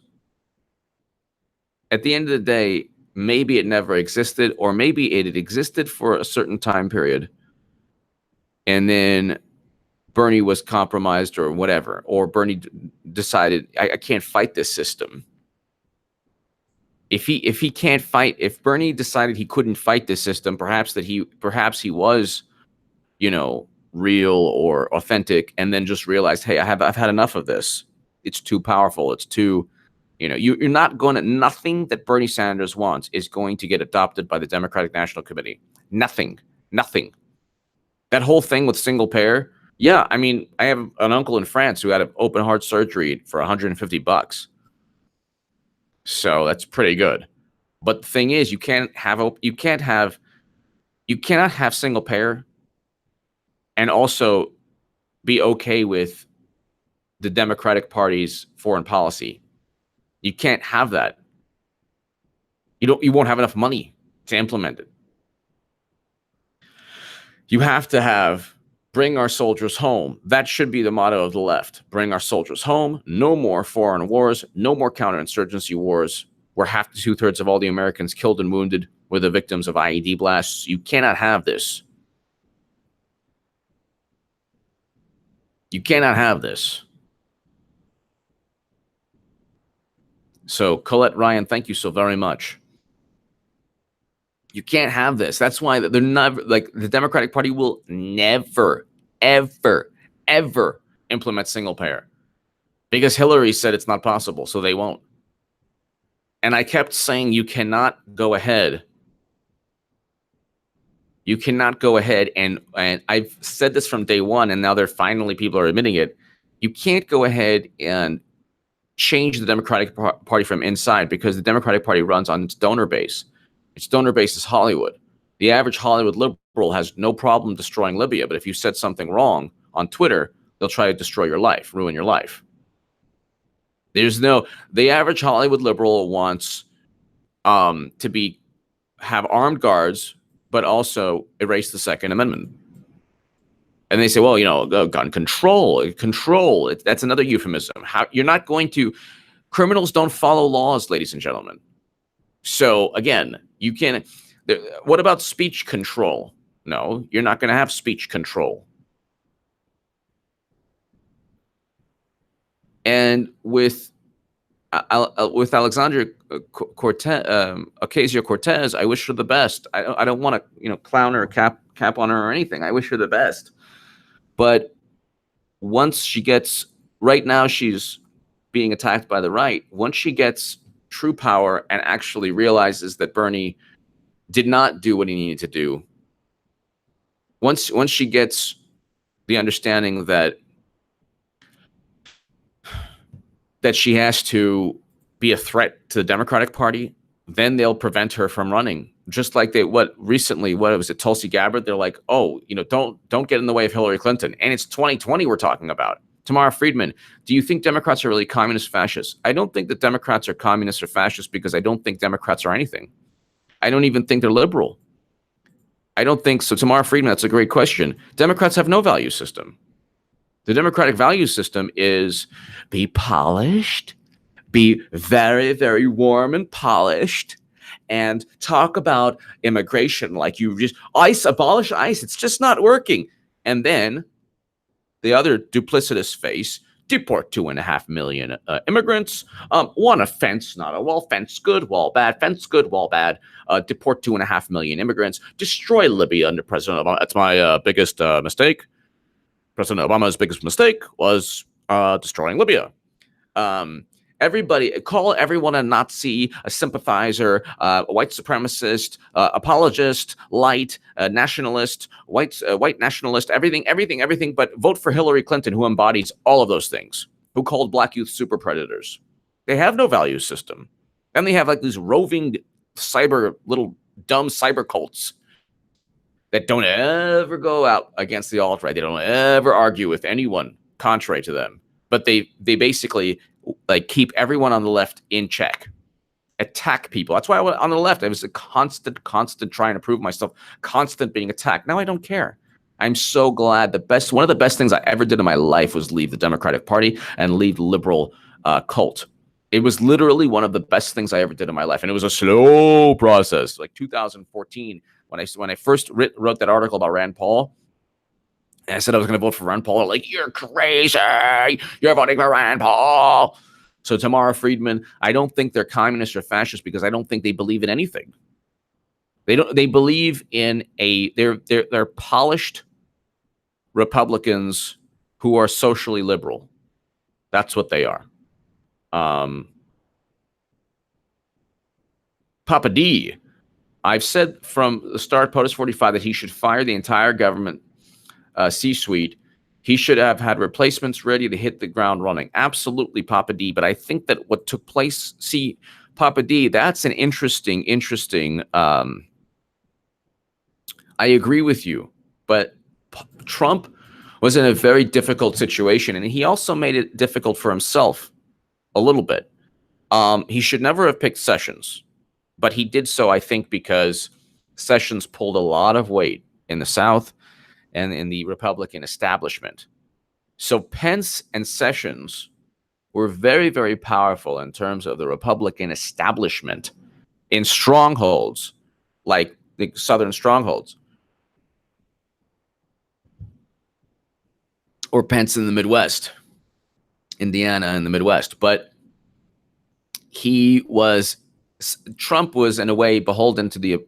at the end of the day, maybe it never existed, or maybe it had existed for a certain time period, and then Bernie was compromised or whatever, or Bernie decided, I can't fight this system. If he can't fight, if Bernie decided he couldn't fight this system, perhaps he was, you know, real or authentic, and then just realized, hey, I've had enough of this. It's too powerful. It's too, you know, you're not going to, nothing that Bernie Sanders wants is going to get adopted by the Democratic National Committee. Nothing. That whole thing with single payer. Yeah, I mean, I have an uncle in France who had an open heart surgery for $150. So that's pretty good. But the thing is, you cannot have single payer and also be okay with the Democratic Party's foreign policy. You can't have that. You won't have enough money to implement it. You have to bring our soldiers home. That should be the motto of the left. Bring our soldiers home. No more foreign wars. No more counterinsurgency wars, where half to two-thirds of all the Americans killed and wounded were the victims of IED blasts. You cannot have this. You cannot have this. So, Colette Ryan, thank you so very much. You can't have this. That's why they're never, like, the Democratic Party will never, ever, ever implement single payer, because Hillary said it's not possible, so they won't. And I kept saying, you cannot go ahead. You cannot go ahead, and I've said this from day one, and now people are admitting it. You can't go ahead and change the Democratic Party from inside, because the Democratic Party runs on its donor base. Its donor base is Hollywood. The average Hollywood liberal has no problem destroying Libya, but if you said something wrong on Twitter, they'll try to destroy your life, ruin your life. The average Hollywood liberal wants to have armed guards, but also erase the Second Amendment. And they say, well, you know, gun control. That's another euphemism. You're not going to, criminals don't follow laws, ladies and gentlemen. So again, you can't. What about speech control? No, you're not going to have speech control. And with Alexandria Ocasio-Cortez, I wish her the best. I don't want to, you know, clown her, cap on her or anything. I wish her the best. But once she gets, right now she's being attacked by the right. Once she gets true power and actually realizes that Bernie did not do what he needed to do, once she gets the understanding that she has to be a threat to the Democratic Party, then they'll prevent her from running. Just like what was it, Tulsi Gabbard? They're like, oh, you know, don't get in the way of Hillary Clinton. And it's 2020 we're talking about. Tamara Friedman, do you think Democrats are really communist fascists? I don't think that Democrats are communists or fascists, because I don't think Democrats are anything. I don't even think they're liberal. I don't think so. Tamara Friedman, that's a great question. Democrats have no value system. The democratic value system is be polished, be very, very warm and polished, and talk about immigration like you just abolish ICE. It's just not working. And then the other duplicitous face, deport 2.5 million immigrants. One offense, not a wall. Fence good, wall bad. Fence good, wall bad. Deport 2.5 million immigrants. Destroy Libya under President Obama. That's my biggest mistake. President Obama's biggest mistake was destroying Libya. Everybody, call everyone a Nazi, a sympathizer, a white supremacist, apologist, light, nationalist, white nationalist, everything, but vote for Hillary Clinton, who embodies all of those things, who called black youth super predators. They have no value system. And they have like these roving little dumb cyber cults that don't ever go out against the alt-right. They don't ever argue with anyone contrary to them. But they basically like keep everyone on the left in check, attack people. That's why on the left, I was a constant trying to prove myself, constant being attacked. Now I don't care. I'm so glad. One of the best things I ever did in my life was leave the Democratic Party and leave the liberal cult. It was literally one of the best things I ever did in my life. And it was a slow process. Like 2014, when I first wrote that article about Rand Paul, and I said I was going to vote for Rand Paul. They're like, you're crazy. You're voting for Rand Paul. So Tamara Friedman, I don't think they're communists or fascists because I don't think they believe in anything. They believe in they're polished Republicans who are socially liberal. That's what they are. Papa D, I've said from the start, POTUS 45, that he should fire the entire government C-suite. He should have had replacements ready to hit the ground running. Absolutely, Papa D. But I think that what took place, Papa D, that's an interesting. I agree with you, but Trump was in a very difficult situation, and he also made it difficult for himself a little bit. He should never have picked Sessions, but he did so, I think, because Sessions pulled a lot of weight in the South and in the Republican establishment. So Pence and Sessions were very, very powerful in terms of the Republican establishment in strongholds, like the Southern strongholds. Or Pence in the Midwest, Indiana in the Midwest. But Trump was in a way beholden to the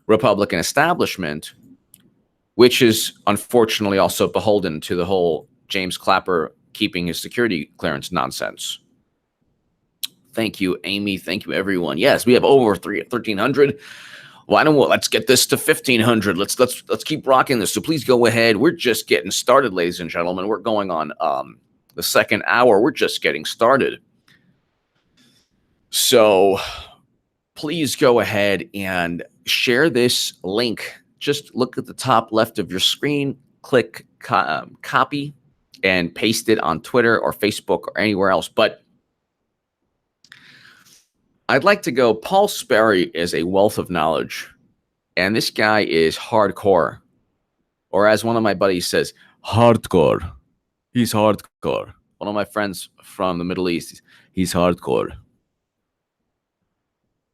Republican establishment, which is unfortunately also beholden to the whole James Clapper keeping his security clearance nonsense. Thank you, Amy. Thank you, everyone. Yes, we have over 1,300. Let's get this to 1,500. Let's keep rocking this. So please go ahead. We're just getting started, ladies and gentlemen. We're going on the second hour. We're just getting started. So please go ahead and share this link. Just look at the top left of your screen, click copy, and paste it on Twitter or Facebook or anywhere else. But I'd like to go, Paul Sperry is a wealth of knowledge, and this guy is hardcore. Or as one of my buddies says, hardcore. He's hardcore. One of my friends from the Middle East, he's hardcore.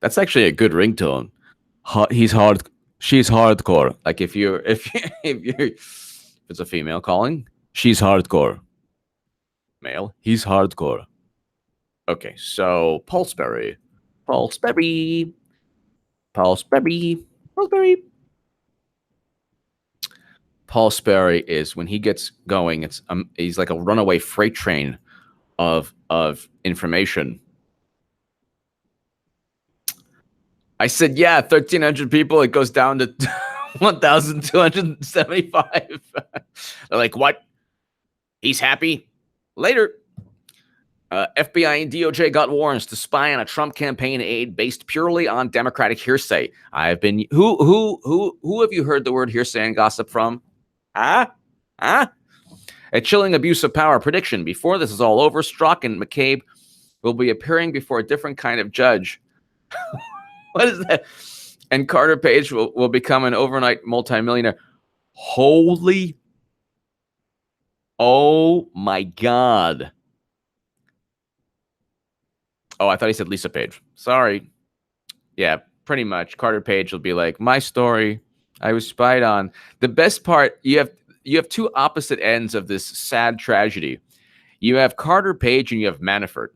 That's actually a good ringtone. He's hard. She's hardcore. Like if it's a female calling, she's hardcore. Male, he's hardcore. Okay, so Paul Sperry is, when he gets going, he's like a runaway freight train of information. I said, yeah, 1,300 people. It goes down to 1,275. They're like, what? He's happy? Later. FBI and DOJ got warrants to spy on a Trump campaign aide based purely on Democratic hearsay. Who have you heard the word hearsay and gossip from? A chilling abuse of power prediction. Before this is all over, Strzok and McCabe will be appearing before a different kind of judge. What is that? And Carter Page will become an overnight multimillionaire. Holy Oh my God. Oh, I thought he said Lisa Page. Sorry. Yeah, pretty much. Carter Page will be like, my story, I was spied on. The best part, you have two opposite ends of this sad tragedy. You have Carter Page and you have Manafort.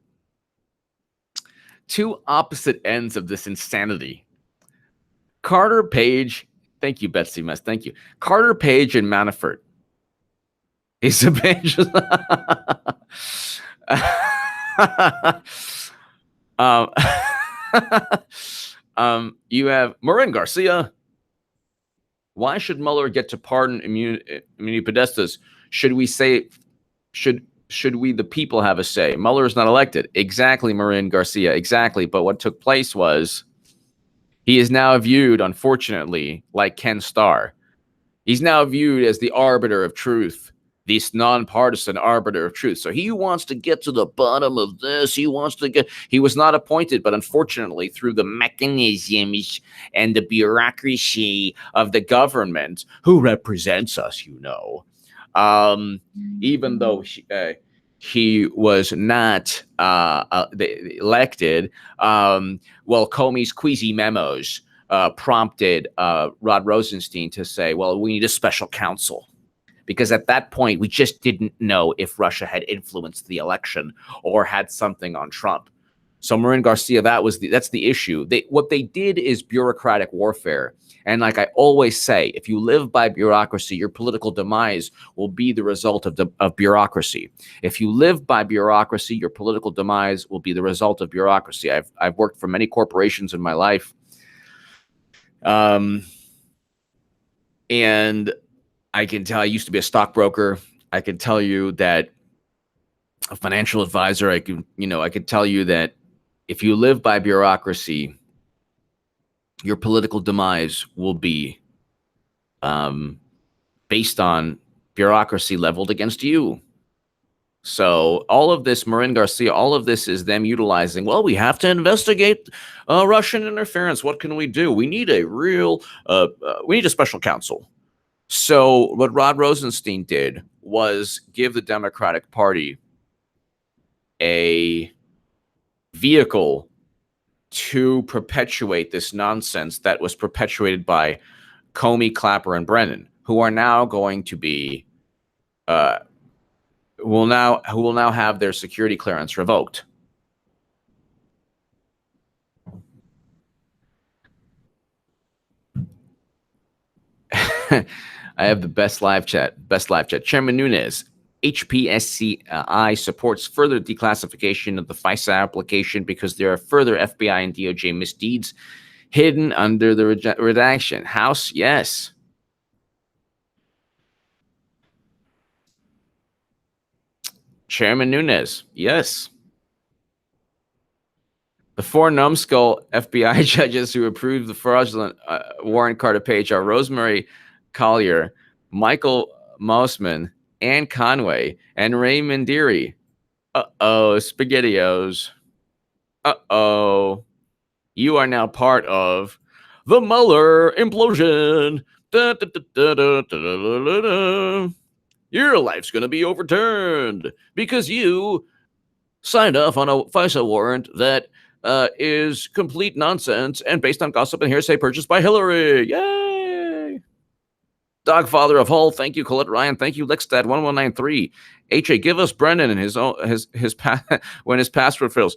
Two opposite ends of this insanity. Carter Page, thank you, Betsy Mess, thank you. Carter Page and Manafort. He's a page. You have Marin Garcia. Why should Mueller get to pardon immunity podestas? Should we say, should we, the people, have a say? Mueller is not elected. Exactly, Marin Garcia. Exactly. But what took place was he is now viewed, unfortunately, like Ken Starr. He's now viewed as the arbiter of truth, this nonpartisan arbiter of truth. So he wants to get to the bottom of this. He was not appointed, but unfortunately, through the mechanisms and the bureaucracy of the government, who represents us, even though he was not elected, Comey's queasy memos prompted Rod Rosenstein to say, well, we need a special counsel. Because at that point, we just didn't know if Russia had influenced the election or had something on Trump. So Marin Garcia, that's the issue. What they did is bureaucratic warfare. And like I always say, if you live by bureaucracy, your political demise will be the result of bureaucracy. If you live by bureaucracy, your political demise will be the result of bureaucracy. I've worked for many corporations in my life. And I can tell, I used to be a stockbroker. I can tell you that a financial advisor, I could tell you that if you live by bureaucracy, your political demise will be based on bureaucracy leveled against you. So all of this, Marin Garcia, all of this is them utilizing, well, we have to investigate Russian interference. What can we do? We need we need a special counsel. So what Rod Rosenstein did was give the Democratic Party a vehicle to perpetuate this nonsense that was perpetuated by Comey, Clapper, and Brennan, who are now going to be, who will now have their security clearance revoked. I have the best live chat. Chairman Nunes, HPSCI supports further declassification of the FISA application because there are further FBI and DOJ misdeeds hidden under the redaction. House, yes. Chairman Nunes, yes. The four numbskull FBI judges who approved the fraudulent warrant Carter Page are Rosemary Collier, Michael Mossman, Ann Conway, and Raymond Deary. Uh-oh, SpaghettiOs. Uh-oh. You are now part of the Mueller implosion. Da, da, da, da, da, da, da, da. Your life's going to be overturned because you signed off on a FISA warrant that is complete nonsense and based on gossip and hearsay purchased by Hillary. Yay! Dogfather of Hull, thank you. Colette Ryan, thank you. Lexstad 1193. HA, give us Brennan and his when his password fails.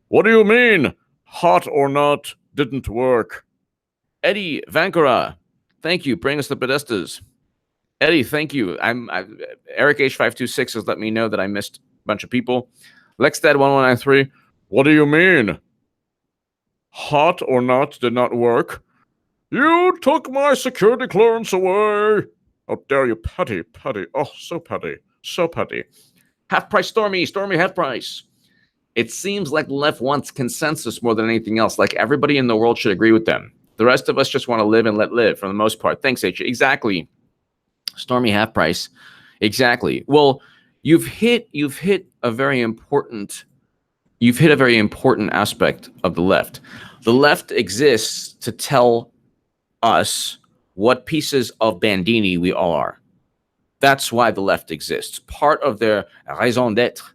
What do you mean? Hot or not didn't work. Eddie Vankara, thank you. Bring us the Podestas. Eddie, thank you. Eric H526 has let me know that I missed a bunch of people. Lexstad 1193. What do you mean? Hot or not did not work. You took my security clearance away. How dare you, petty. Oh, so petty. Half price Stormy, half price. It seems like the left wants consensus more than anything else. Like everybody in the world should agree with them. The rest of us just want to live and let live for the most part. Thanks, H. Exactly. Stormy half price. Exactly. Well, you've hit a very important aspect of the left. The left exists to tell us what pieces of Bandini we all are. That's why the left exists. Part of their raison d'etre,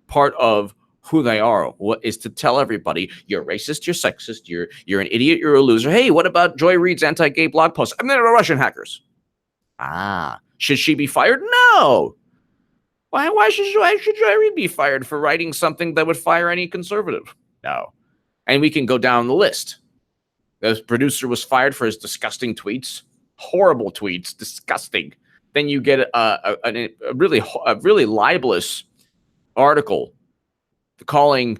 part of who they are, what is to tell everybody you're racist, you're sexist, you're an idiot, you're a loser. Hey, what about Joy Reid's anti-gay blog post? I'm they're Russian hackers. Should she be fired? No. Why should Joy Reid be fired for writing something that would fire any conservative? No. And we can go down the list. The producer was fired for his disgusting tweets, horrible tweets, disgusting. Then you get a really libelous article calling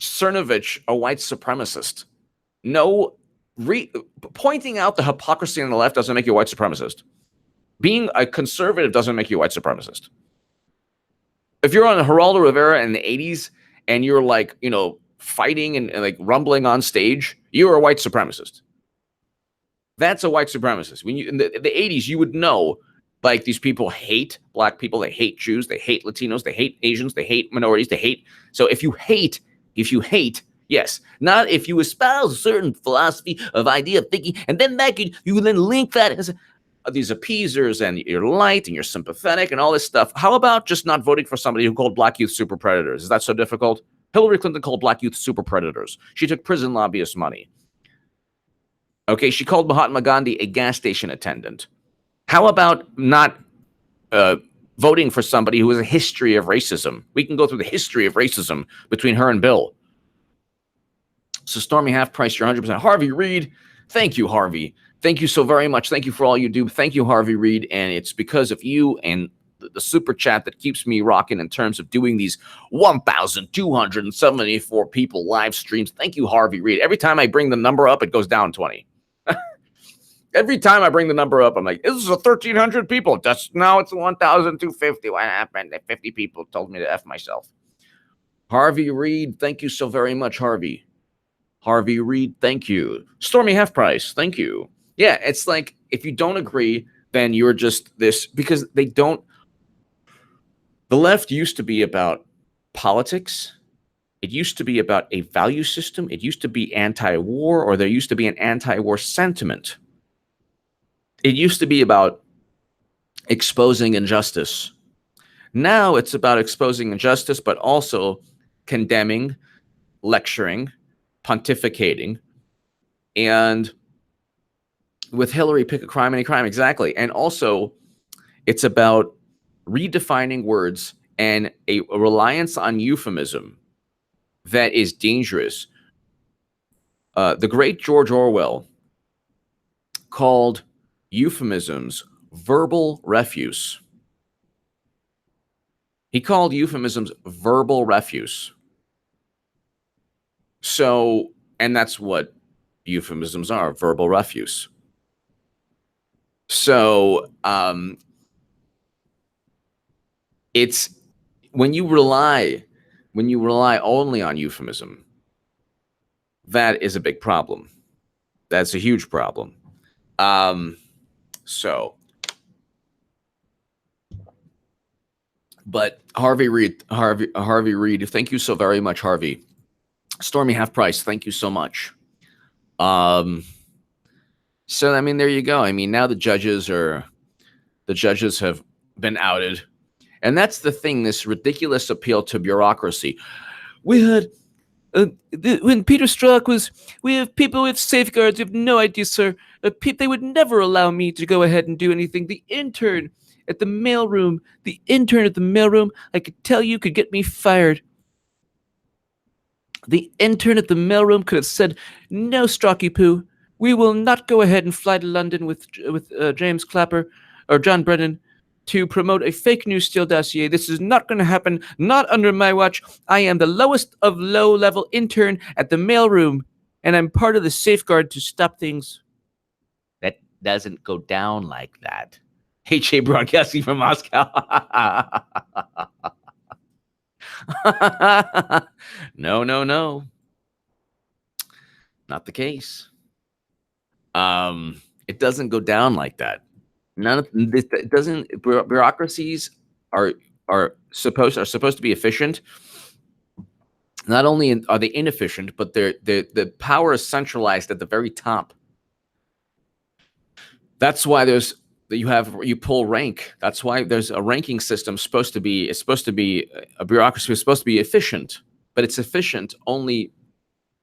Cernovich a white supremacist. Pointing out the hypocrisy on the left doesn't make you a white supremacist. Being a conservative doesn't make you a white supremacist. If you're on Geraldo Rivera in the 80s and you're like, fighting and like rumbling on stage, you're a white supremacist. That's a white supremacist. When you in the 80s, you would know, like, these people hate black people, they hate Jews, they hate Latinos, they hate Asians, they hate minorities, they hate. So if you hate, yes, not if you espouse a certain philosophy of idea of thinking, and then you then link that as these appeasers, and you're light and you're sympathetic and all this stuff. How about just not voting for somebody who called black youth super predators? Is that so difficult? Hillary Clinton called black youth super predators. She took prison lobbyist money. Okay, she called Mahatma Gandhi a gas station attendant. How about not voting for somebody who has a history of racism? We can go through the history of racism between her and Bill. So Stormy Half Price, you're 100%. Harvey Reid, thank you, Harvey. Thank you so very much. Thank you for all you do. Thank you, Harvey Reid. And it's because of you and the super chat that keeps me rocking in terms of doing these 1,274 people live streams. Thank you, Harvey Reid. Every time I bring the number up, it goes down 20. Every time I bring the number up, I'm like, this is 1,300 people. Now it's 1,250. What happened? 50 people told me to F myself. Harvey Reid, thank you so very much, Harvey. Harvey Reid, thank you. Stormy Half Price, thank you. Yeah, it's like, if you don't agree, then you're just this, because they don't. The left used to be about politics. It used to be about a value system. It used to be anti-war, or there used to be an anti-war sentiment. It used to be about exposing injustice. Now it's about exposing injustice, but also condemning, lecturing, pontificating, and with Hillary, pick a crime, any crime, exactly. And also, it's about redefining words and a reliance on euphemism that is dangerous. The great George Orwell called euphemisms verbal refuse. He called euphemisms verbal refuse. So, and that's what euphemisms are, verbal refuse. So, it's when you rely only on euphemism, that is a big problem. That's a huge problem. But Harvey Reid, thank you so very much, Harvey. Stormy Half Price, thank you so much. So I mean, there you go. I mean, now the judges have been outed, and that's the thing. This ridiculous appeal to bureaucracy. We had when Peter Strzok was. We have people with safeguards. You have no idea, sir. They would never allow me to go ahead and do anything. The intern at the mailroom, I could tell you, could get me fired. The intern at the mailroom could have said, "No, Strocky Poo, we will not go ahead and fly to London with James Clapper or John Brennan to promote a fake news steal dossier. This is not going to happen, not under my watch. I am the lowest of low-level intern at the mailroom, and I'm part of the safeguard to stop things." That doesn't go down like that. H.A. broadcasting from Moscow. No. Not the case. It doesn't go down like that. None of this. It doesn't. Bureaucracies are supposed to be efficient. Not only are they inefficient, but the power is centralized at the very top. That's why there's you pull rank. That's why there's a ranking system a bureaucracy is supposed to be efficient, but it's efficient only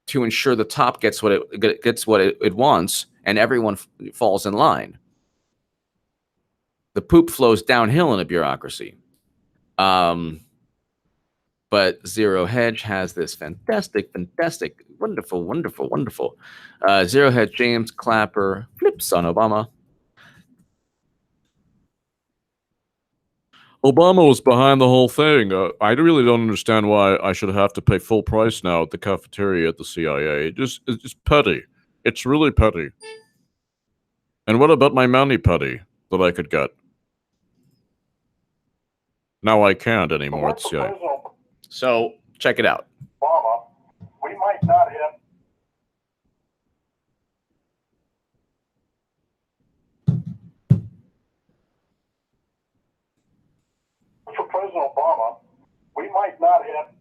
to ensure the top gets what it wants and everyone falls in line. The poop flows downhill in a bureaucracy. But Zero Hedge has this fantastic, wonderful. Zero Hedge James Clapper flips on Obama. Obama was behind the whole thing. I really don't understand why I should have to pay full price now at the cafeteria at the CIA. It's petty. It's really petty. And what about my money petty that I could get? Now I can't anymore at the CIA. So check it out. Obama, we might not have. For President Obama, we might not have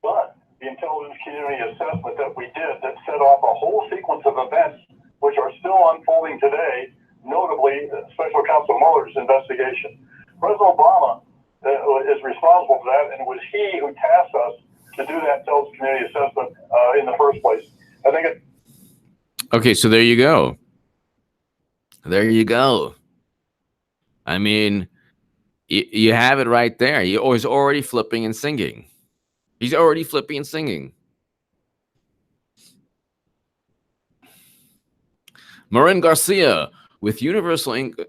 done the intelligence community assessment that we did that set off a whole sequence of events which are still unfolding today, notably Special Counsel Mueller's investigation. President Obama is responsible for that, and it was he who tasked us to do that intelligence community assessment in the first place. I think it. Okay, so there you go. There you go. I mean, you have it right there. He's already flipping and singing. He's already flipping and singing. Marin Garcia. With universal income,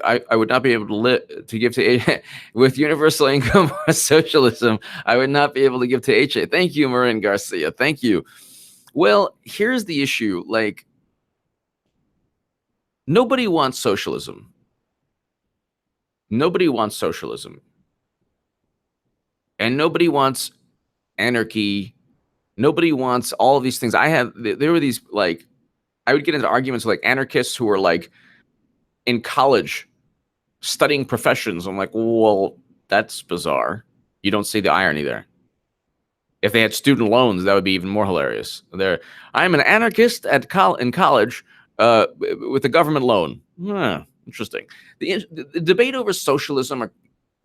I would not be able to give to with universal income or socialism. I would not be able to give to HA. Thank you, Marin Garcia. Thank you. Well, here's the issue. Like, nobody wants socialism. Nobody wants socialism, and nobody wants anarchy. Nobody wants all of these things. There were these, like, I would get into arguments with, like, anarchists who were like in college studying professions. I'm like, well, that's bizarre. You don't see the irony there. If they had student loans, that would be even more hilarious. I'm an anarchist in college with a government loan. Interesting. The debate over socialism,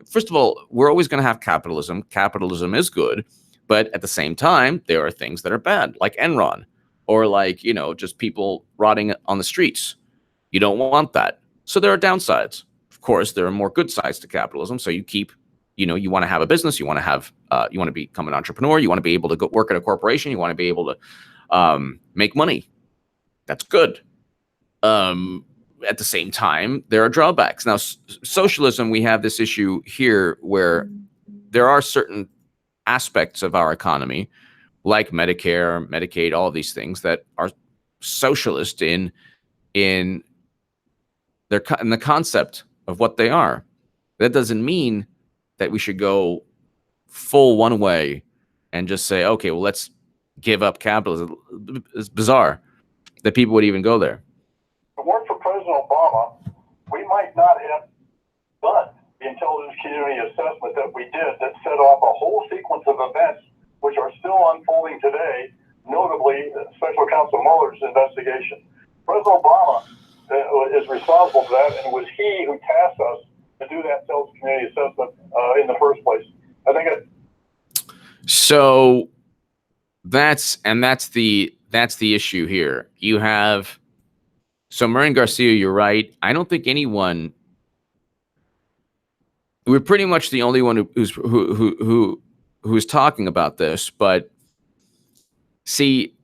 first of all, we're always going to have capitalism. Capitalism is good, but at the same time, there are things that are bad, like Enron, or like, just people rotting on the streets. You don't want that. So there are downsides. Of course, there are more good sides to capitalism. So you keep, you want to have a business, you want to become an entrepreneur, you want to be able to go work at a corporation, you want to be able to make money. That's good. At the same time, there are drawbacks. Now, socialism, we have this issue here where there are certain aspects of our economy, like Medicare, Medicaid, all of these things that are socialist in the concept of what they are. That doesn't mean that we should go full one way and just say, okay, well, let's give up capitalism. It's bizarre that people would even go there. If it weren't for President Obama, we might not have done the intelligence community assessment that we did that set off a whole sequence of events which are still unfolding today, notably Special Counsel Mueller's investigation. President Obama is responsible for that, and it was he who tasked us to do that intelligence community assessment in the first place. I think it. So that's the issue here. You have. So Marin Garcia, you're right. I don't think anyone. We're pretty much the only one who's talking about this, but see,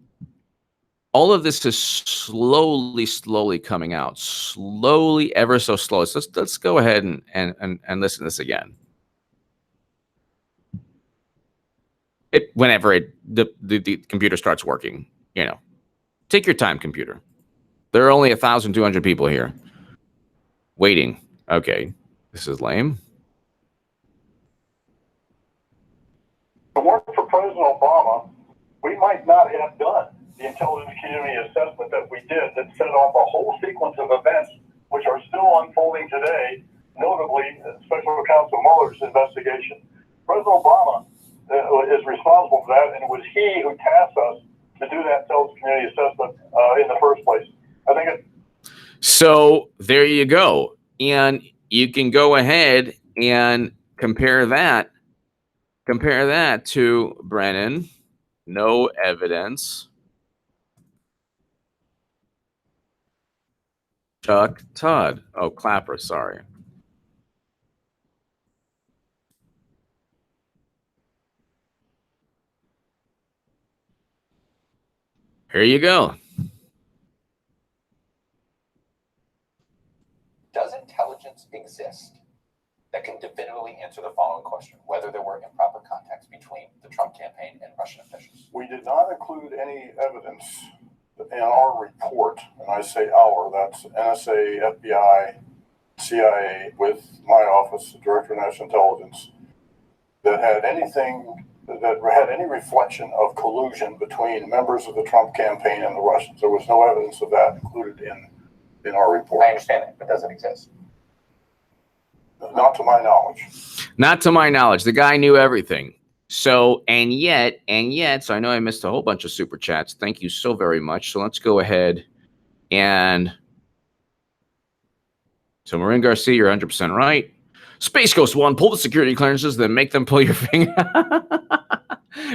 all of this is slowly coming out, slowly, ever so slow. So let's go ahead and listen to this again. Whenever the computer starts working, take your time, computer. There are only 1,200 people here waiting. Okay, this is lame. If it weren't for President Obama, we might not have done the intelligence community assessment that we did that set off a whole sequence of events which are still unfolding today, notably Special Counsel Mueller's investigation. President Obama is responsible for that, and it was he who tasked us to do that intelligence community assessment in the first place. I think it. So there you go. And you can go ahead and compare that to Brennan. No evidence. Chuck Todd. Oh, Clapper, sorry. Here you go. Does intelligence exist that can definitively answer the following question: whether there were improper contacts between the Trump campaign and Russian officials? We did not include any evidence in our report, and I say our, that's NSA, FBI, CIA, with my office, the Director of National Intelligence, that had anything that had any reflection of collusion between members of the Trump campaign and the Russians. There was no evidence of that included in our report. I understand that, but does it exist? Not to my knowledge. Not to my knowledge. The guy knew everything. So, and yet, so I know I missed a whole bunch of super chats. Thank you so very much. So let's go ahead and, so Marin Garcia, you're 100% right. Space Ghost 1, pull the security clearances, then make them pull your finger.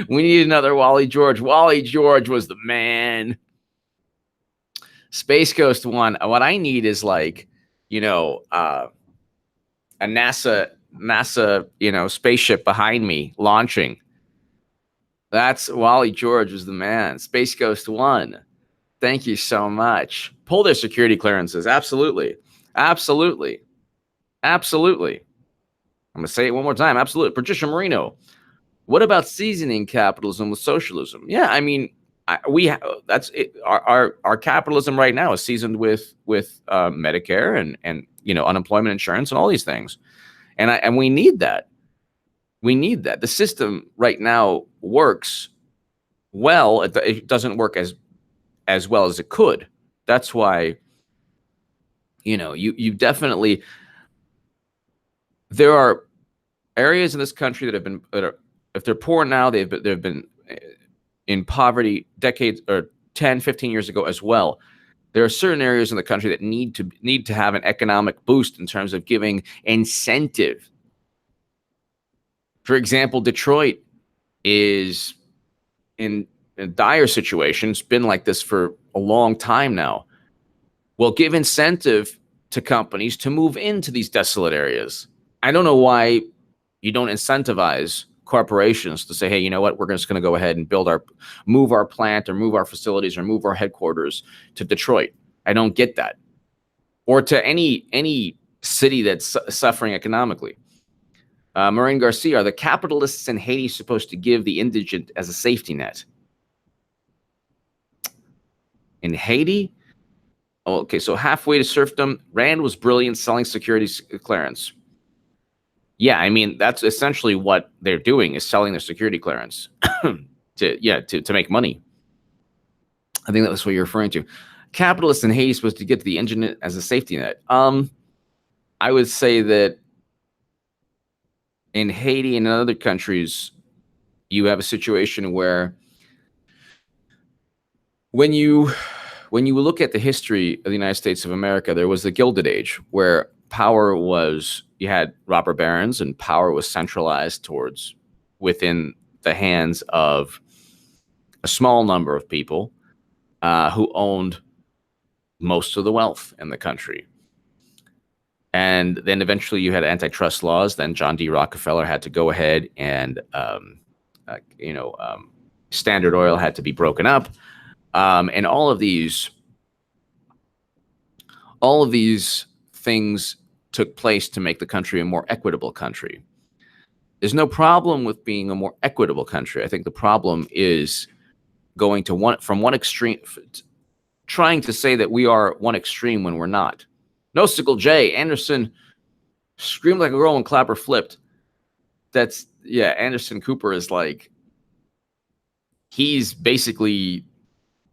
We need another Wally George. Wally George was the man. Space Ghost 1, what I need is like, you know, a NASA, you know, spaceship behind me launching. That's Wally George was the man. Space Ghost 1. Thank you so much. Pull their security clearances. Absolutely. Absolutely. Absolutely. I'm going to say it one more time. Absolutely. Patricia Marino. What about seasoning capitalism with socialism? Yeah, I mean, that's it. Our capitalism right now is seasoned with Medicare and you know, unemployment insurance and all these things. And we need that. We need that. The system right now works well. It doesn't work as well as it could. That's why, you know, you definitely, there are areas in this country that are, if they're poor now, they've been in poverty decades or 10, 15 years ago as well. There are certain areas in the country that need to have an economic boost in terms of giving incentive. For example, Detroit is in a dire situation. It's been like this for a long time now. Well, give incentive to companies to move into these desolate areas. I don't know why you don't incentivize corporations to say, hey, you know what, we're just going to go ahead and move our plant or move our facilities or move our headquarters to Detroit. I don't get that. Or to any city that's suffering economically. Maureen Garcia, are the capitalists in Haiti supposed to give the indigent as a safety net? In Haiti? Oh, okay, so halfway to serfdom, Rand was brilliant selling security clearance. Yeah, I mean, that's essentially what they're doing, is selling their security clearance to make money. I think that's what you're referring to. Capitalists in Haiti supposed to get to the indigent as a safety net. I would say that in Haiti and in other countries, you have a situation where when you look at the history of the United States of America, there was the Gilded Age where power was, you had robber barons and power was centralized within the hands of a small number of people who owned most of the wealth in the country. And then eventually you had antitrust laws. Then John D. Rockefeller had to go ahead and, Standard Oil had to be broken up. And all of these things took place to make the country a more equitable country. There's no problem with being a more equitable country. I think the problem is going to from one extreme, trying to say that we are one extreme when we're not. Nosticle J, Anderson screamed like a girl when Clapper flipped. That's, yeah, Anderson Cooper is like, he's basically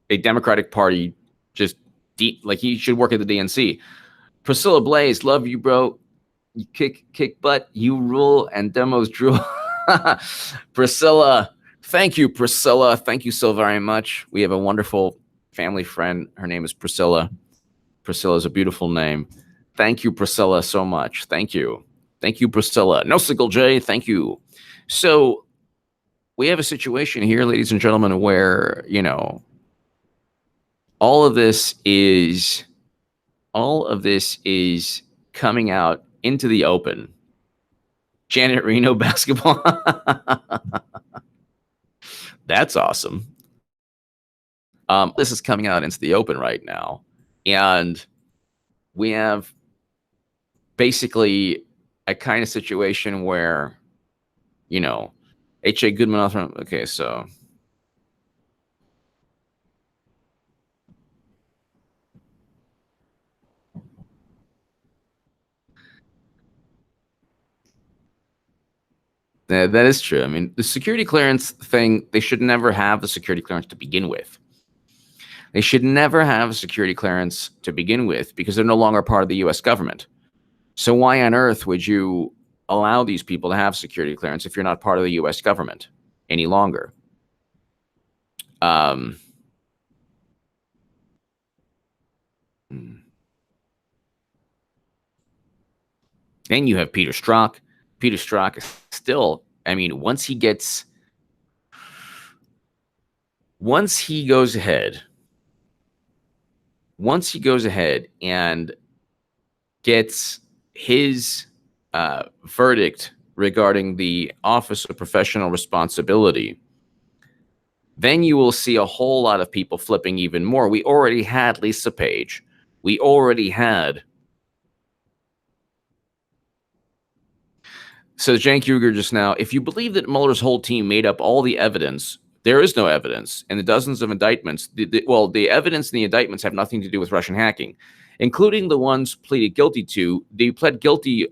a Democratic Party, just deep, like he should work at the DNC. Priscilla Blaze, love you, bro. You kick butt, you rule, and demos drool. Priscilla, thank you, Priscilla. Thank you so very much. We have a wonderful family friend. Her name is Priscilla. Priscilla is a beautiful name. Thank you, Priscilla, so much. Thank you. Thank you, Priscilla. No Sickle J, thank you. So we have a situation here, ladies and gentlemen, where, you know, all of this is coming out into the open. Janet Reno basketball. That's awesome. This is coming out into the open right now. And we have basically a kind of situation where, you know, H.A. Goodman author. Okay, so that is true. I mean, the security clearance thing, they should never have the security clearance to begin with. They should never have a security clearance to begin with because they're no longer part of the U.S. government. So why on earth would you allow these people to have security clearance if you're not part of the U.S. government any longer? Then you have Peter Strzok. Peter Strzok is still, I mean, once he goes ahead and gets his verdict regarding the Office of Professional Responsibility, then you will see a whole lot of people flipping even more. We already had Lisa Page. We already had. So Jan Kruger just now, if you believe that Mueller's whole team made up all the evidence, there is no evidence. And the dozens of indictments, the evidence in the indictments have nothing to do with Russian hacking, including the ones pleaded guilty to. They pled guilty,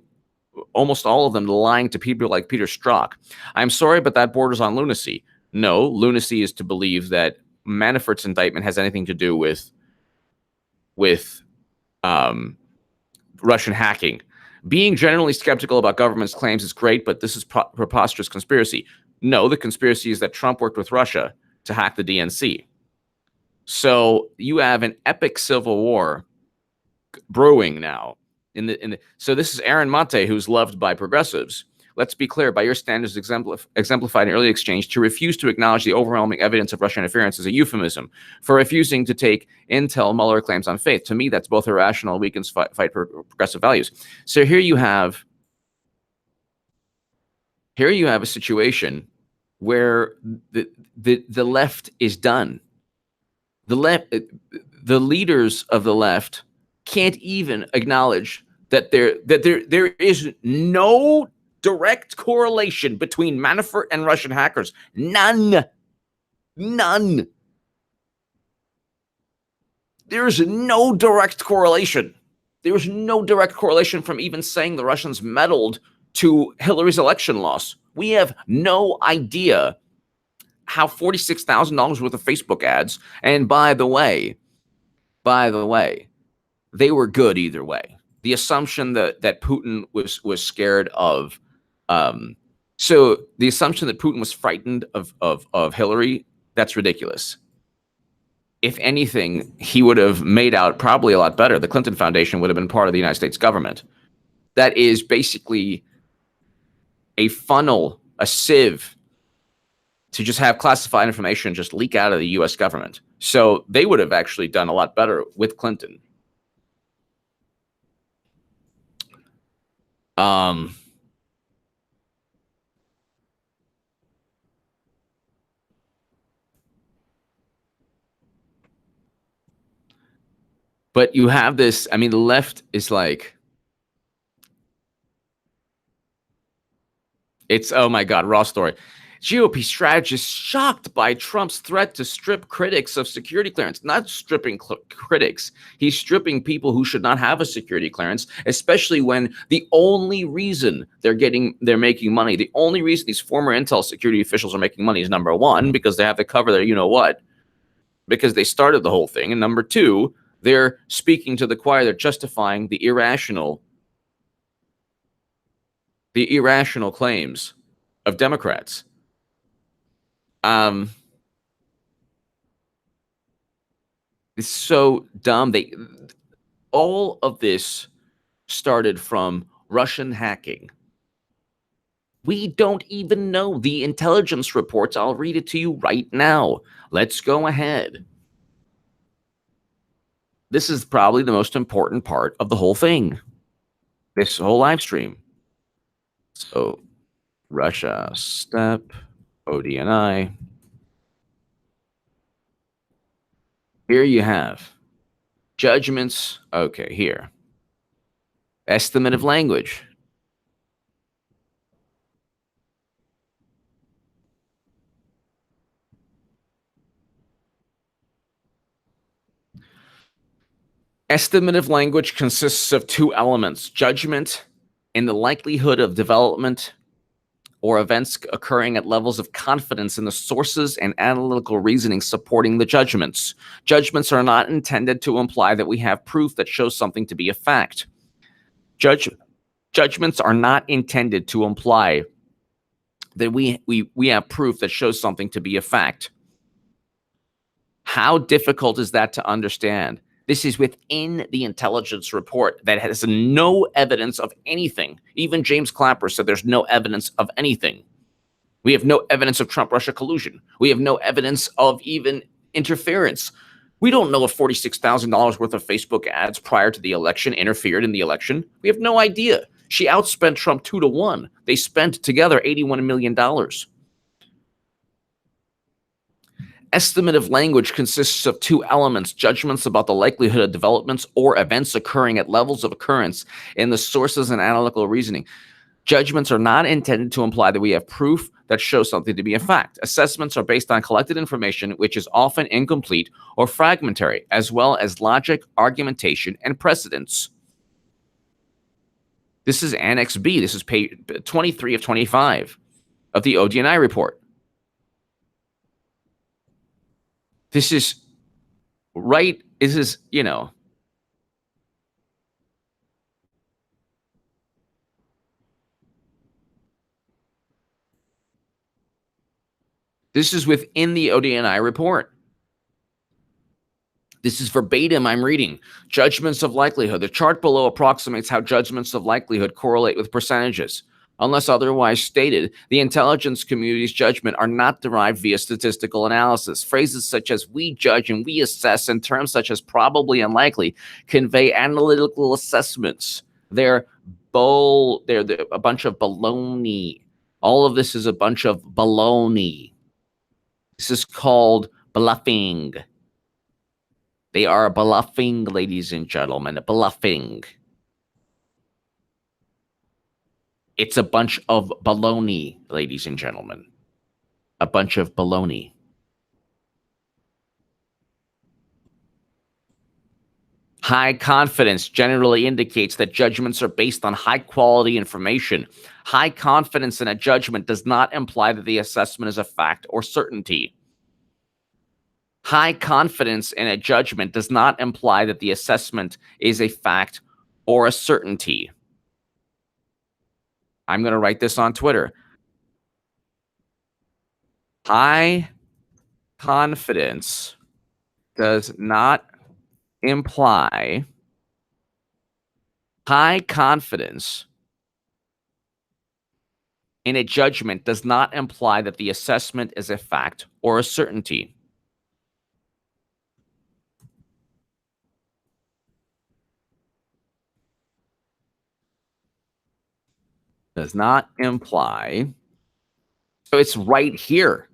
almost all of them, to lying to people like Peter Strzok. I'm sorry, but that borders on lunacy. No, lunacy is to believe that Manafort's indictment has anything to do with Russian hacking. Being generally skeptical about government's claims is great, but this is preposterous conspiracy. No, the conspiracy is that Trump worked with Russia to hack the DNC. So you have an epic civil war brewing now. So this is Aaron Mate, who's loved by progressives. Let's be clear, by your standards exemplified in early exchange, to refuse to acknowledge the overwhelming evidence of Russian interference is a euphemism for refusing to take intel Mueller claims on faith. To me, that's both irrational and weakens fight for progressive values. So here you have a situation where the left is done. The leaders of the left can't even acknowledge that there is no direct correlation between Manafort and Russian hackers. None. There is no direct correlation. There is no direct correlation from even saying the Russians meddled to Hillary's election loss. We have no idea how $46,000 worth of Facebook ads, and by the way, they were good either way. The assumption that Putin was scared of, so the assumption that Putin was frightened of Hillary, that's ridiculous. If anything, he would have made out probably a lot better. The Clinton Foundation would have been part of the United States government. That is basically a funnel, a sieve, to just have classified information just leak out of the U.S. government. So they would have actually done a lot better with Clinton. But you have this, I mean, the left is like, it's, oh my God, raw story. GOP strategist shocked by Trump's threat to strip critics of security clearance. Not stripping critics. He's stripping people who should not have a security clearance, especially when the only reason they're making money, the only reason these former intel security officials are making money is, number one, because they have to cover their you-know-what, because they started the whole thing. And number two, they're speaking to the choir. They're justifying the irrational claims of Democrats. It's so dumb. All of this started from Russian hacking. We don't even know the intelligence reports. I'll read it to you right now. Let's go ahead. This is probably the most important part of the whole thing, this whole live stream. So, Russia, step, ODNI. Here you have judgments. Okay, here. Estimate of language. Estimate of language consists of two elements: judgment and the likelihood of development or events occurring at levels of confidence in the sources and analytical reasoning supporting the judgments. Judgments are not intended to imply that we have proof that shows something to be a fact. Judgments are not intended to imply that we have proof that shows something to be a fact. How difficult is that to understand? This is within the intelligence report that has no evidence of anything. Even James Clapper said there's no evidence of anything. We have no evidence of Trump-Russia collusion. We have no evidence of even interference. We don't know if $46,000 worth of Facebook ads prior to the election interfered in the election. We have no idea. She outspent Trump 2-1. They spent together $81 million. Estimate of language consists of two elements: judgments about the likelihood of developments or events occurring at levels of occurrence in the sources and analytical reasoning. Judgments are not intended to imply that we have proof that shows something to be a fact. Assessments are based on collected information, which is often incomplete or fragmentary, as well as logic, argumentation, and precedents. This is Annex B. This is page 23 of 25 of the ODNI report. This is right. This is, this is within the ODNI report. This is verbatim. I'm reading. Judgments of likelihood. The chart below approximates how judgments of likelihood correlate with percentages. Unless otherwise stated, the intelligence community's judgment are not derived via statistical analysis. Phrases such as "we judge" and "we assess" and terms such as "probably" and "likely" convey analytical assessments. They're a bunch of baloney. All of this is a bunch of baloney. This is called bluffing. They are bluffing, ladies and gentlemen, bluffing. It's a bunch of baloney, ladies and gentlemen. A bunch of baloney. High confidence generally indicates that judgments are based on high-quality information. High confidence in a judgment does not imply that the assessment is a fact or certainty. High confidence in a judgment does not imply that the assessment is a fact or a certainty. I'm going to write this on Twitter. High confidence does not imply high confidence in a judgment does not imply that the assessment is a fact or a certainty. Does not imply. So it's right here.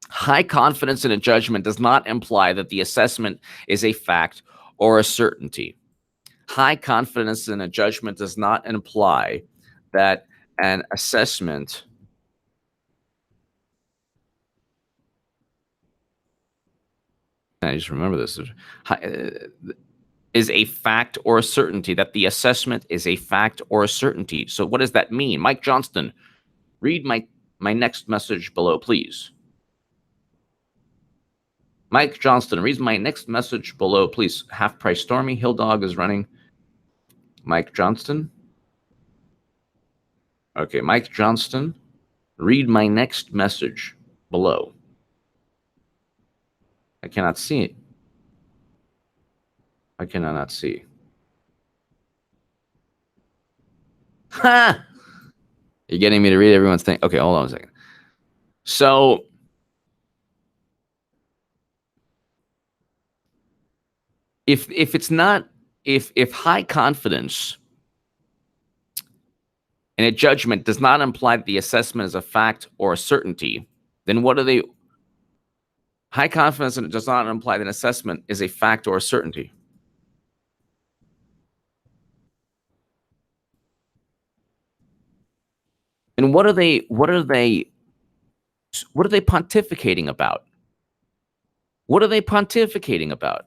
High confidence in a judgment does not imply that the assessment is a fact or a certainty. High confidence in a judgment does not imply that an assessment I just remember this is a fact or a certainty, that the assessment is a fact or a certainty. So what does that mean? Mike Johnston, read my next message below, please. Mike Johnston, read my next message below, please. Half Price Stormy, Hill Dog is running. Mike Johnston. Okay, Mike Johnston, read my next message below. I cannot see it. I cannot see. Ha! You're getting me to read everyone's thing. Okay, hold on a second. So if it's not, if high confidence in a judgment does not imply that the assessment is a fact or a certainty, then what are they? High confidence in it does not imply that an assessment is a fact or a certainty. And what are they pontificating about? What are they pontificating about?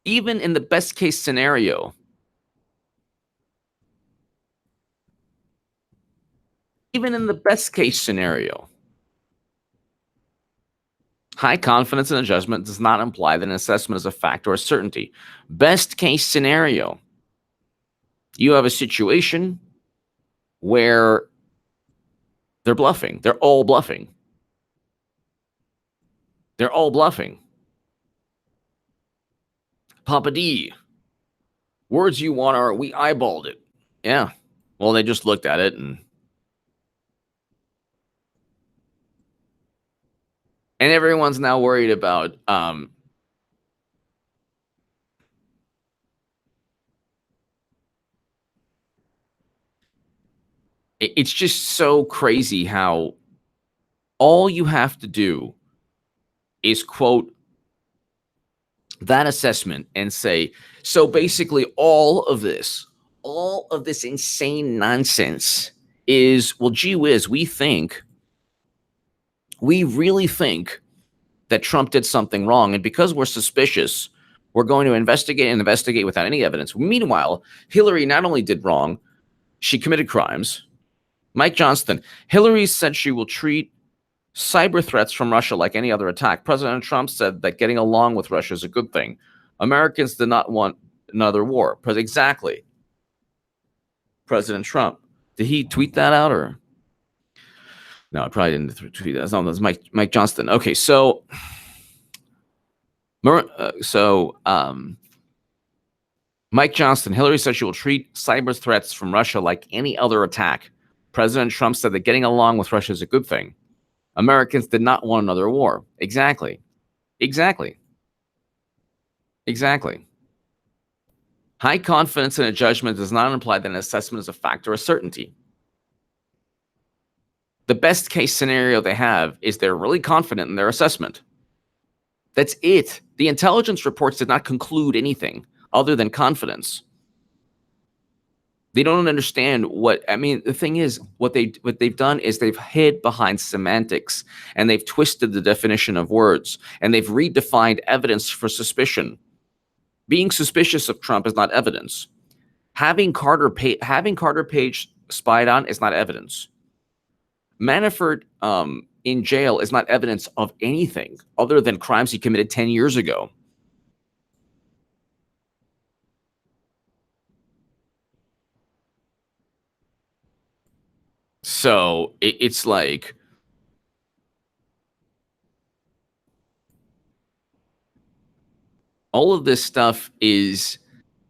Even in the best case scenario, high confidence in a judgment does not imply that an assessment is a fact or a certainty. Best case scenario, you have a situation where they're bluffing. They're all bluffing. They're all bluffing. Papa D, words you want are, we eyeballed it. Yeah. Well, they just looked at it and everyone's now worried about it's just so crazy how all you have to do is quote that assessment and say, so basically all of this insane nonsense is, well, gee whiz, we really think that Trump did something wrong. And because we're suspicious, we're going to investigate without any evidence. Meanwhile, Hillary not only did wrong, she committed crimes. Mike Johnston, Hillary said she will treat cyber threats from Russia like any other attack. President Trump said that getting along with Russia is a good thing. Americans did not want another war. Exactly. President Trump. Did he tweet that out or? No, I probably didn't tweet that. No, that's Mike Johnston. Okay, so Mike Johnston, Hillary said she will treat cyber threats from Russia like any other attack. President Trump said that getting along with Russia is a good thing. Americans did not want another war. Exactly. High confidence in a judgment does not imply that an assessment is a fact or a certainty. The best case scenario they have is they're really confident in their assessment. That's it. The intelligence reports did not conclude anything other than confidence. They don't understand the thing is, what they've done is they've hid behind semantics and they've twisted the definition of words and they've redefined evidence for suspicion. Being suspicious of Trump is not evidence. Having Carter Page spied on is not evidence. Manafort in jail is not evidence of anything other than crimes he committed 10 years ago. So it's like all of this stuff is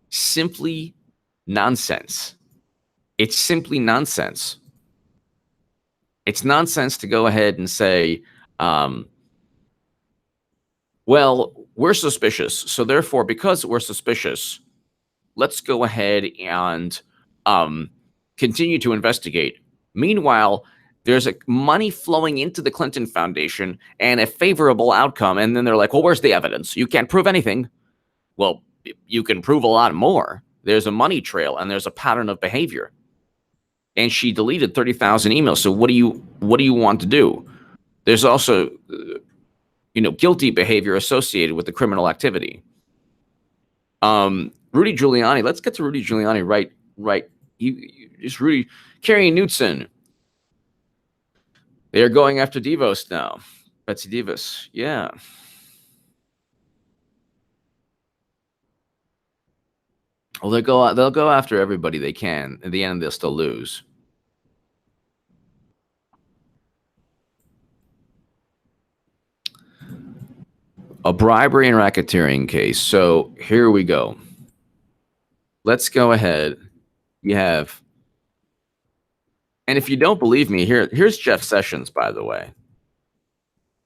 simply nonsense. It's simply nonsense. It's nonsense to go ahead and say, well, we're suspicious. So therefore, because we're suspicious, let's go ahead and continue to investigate. Meanwhile, there's money flowing into the Clinton Foundation and a favorable outcome. And then they're like, well, where's the evidence? You can't prove anything. Well, you can prove a lot more. There's a money trail and there's a pattern of behavior. And she deleted 30,000 emails. So what do you want to do? There's also, guilty behavior associated with the criminal activity. Rudy Giuliani. Let's get to Rudy Giuliani right. Just Rudy. Carrie Knudsen. They are going after DeVos now. Betsy DeVos. Yeah. Well, they'll go after everybody they can. In the end, they'll still lose. A bribery and racketeering case. So here we go. Let's go ahead. You have And if you don't believe me, here's Jeff Sessions, by the way.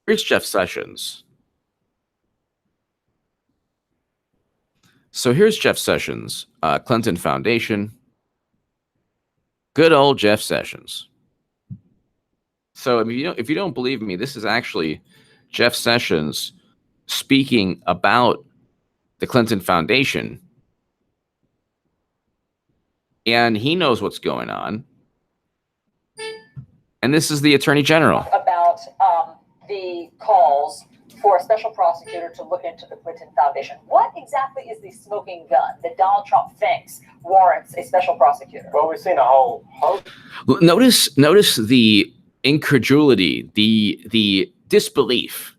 Here's Jeff Sessions. So here's Jeff Sessions, Clinton Foundation. Good old Jeff Sessions. So if you don't believe me, this is actually Jeff Sessions speaking about the Clinton Foundation. And he knows what's going on. And this is the Attorney General. About the calls for a special prosecutor to look into the Clinton Foundation. What exactly is the smoking gun that Donald Trump thinks warrants a special prosecutor? Well, we've seen a whole host. Notice the incredulity, the disbelief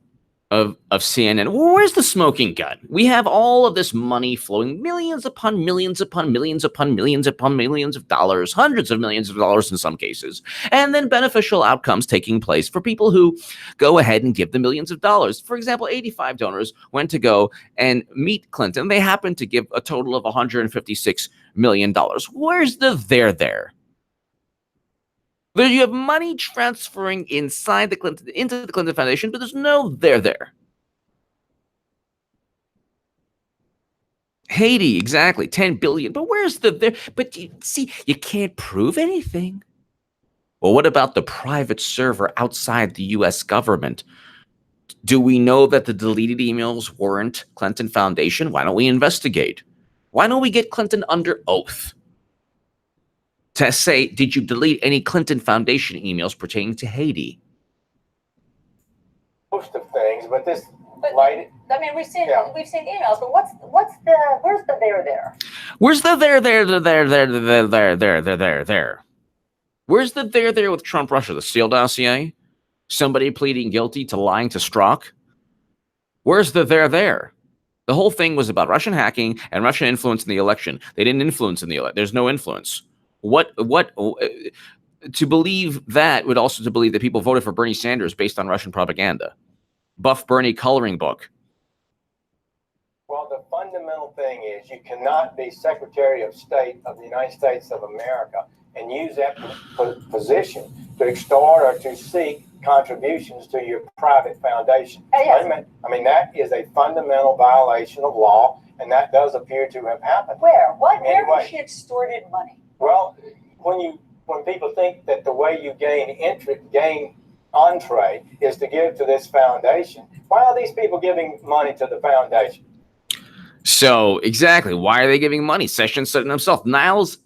of CNN. Where's the smoking gun? We have all of this money flowing, millions upon millions upon millions upon millions upon millions of dollars, hundreds of millions of dollars in some cases, and then beneficial outcomes taking place for people who go ahead and give the millions of dollars. For example, 85 donors went to go and meet Clinton. They happened to give a total of $156 million. Where's the there? You have money transferring inside the Clinton into the Clinton Foundation, but there's no there. Haiti, exactly, 10 billion. But where's the there? But you can't prove anything. Well, what about the private server outside the U.S. government? Do we know that the deleted emails warrant Clinton Foundation? Why don't we investigate? Why don't we get Clinton under oath to say, did you delete any Clinton Foundation emails pertaining to Haiti? Most of things, but this I mean, we've seen emails, but where's the there? Where's the there? Where's the there with Trump Russia? The Steele dossier? Somebody pleading guilty to lying to Strzok? Where's the there? The whole thing was about Russian hacking and Russian influence in the election. They didn't influence in the election. There's no influence. What to believe that would also to believe that people voted for Bernie Sanders based on Russian propaganda. Buff Bernie coloring book. Well, the fundamental thing is you cannot be Secretary of State of the United States of America and use that position to extort or to seek contributions to your private foundation. Yes. I mean, that is a fundamental violation of law, and that does appear to have happened. Where has she extorted money? Well, when people think that the way you gain entree is to give to this foundation, why are these people giving money to the foundation? So exactly, why are they giving money? Sessions said it himself. Niall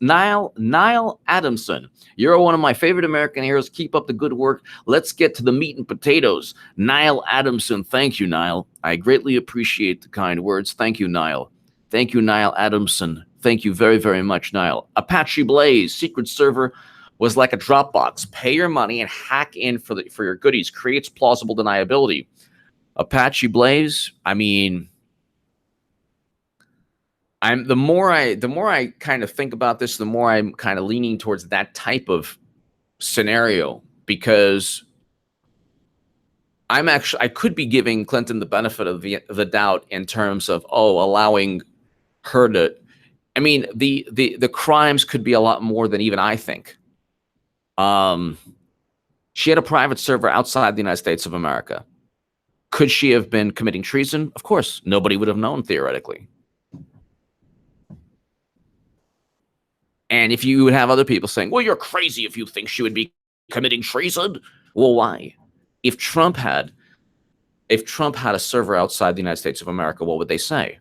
Adamson, you're one of my favorite American heroes. Keep up the good work. Let's get to the meat and potatoes. Niall Adamson, thank you, Niall. I greatly appreciate the kind words. Thank you, Niall. Thank you, Niall Adamson. Thank you very, very much, Niall. Apache Blaze, secret server was like a Dropbox. Pay your money and hack in for your goodies. Creates plausible deniability. Apache Blaze, I mean, the more I kind of think about this, the more I'm kind of leaning towards that type of scenario, because I could be giving Clinton the benefit of the doubt in terms of allowing her to. I mean, the crimes could be a lot more than even I think. She had a private server outside the United States of America. Could she have been committing treason? Of course, nobody would have known theoretically. And if you would have other people saying, well, you're crazy if you think she would be committing treason. Well, why? If Trump had a server outside the United States of America, what would they say?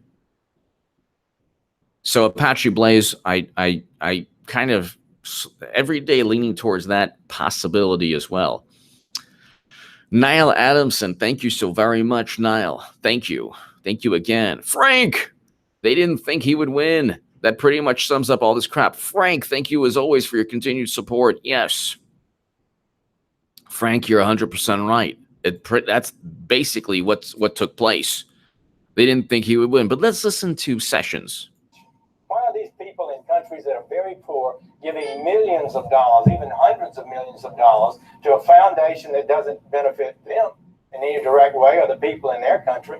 So Apache Blaze, I kind of every day leaning towards that possibility as well. Niall Adamson, thank you so very much, Niall. Thank you. Thank you again. Frank, they didn't think he would win. That pretty much sums up all this crap. Frank, thank you as always for your continued support. Yes. Frank, you're 100% right. That's basically what took place. They didn't think he would win. But let's listen to Sessions. Why are these people in countries that are very poor giving millions of dollars, even hundreds of millions of dollars, to a foundation that doesn't benefit them in any direct way or the people in their country?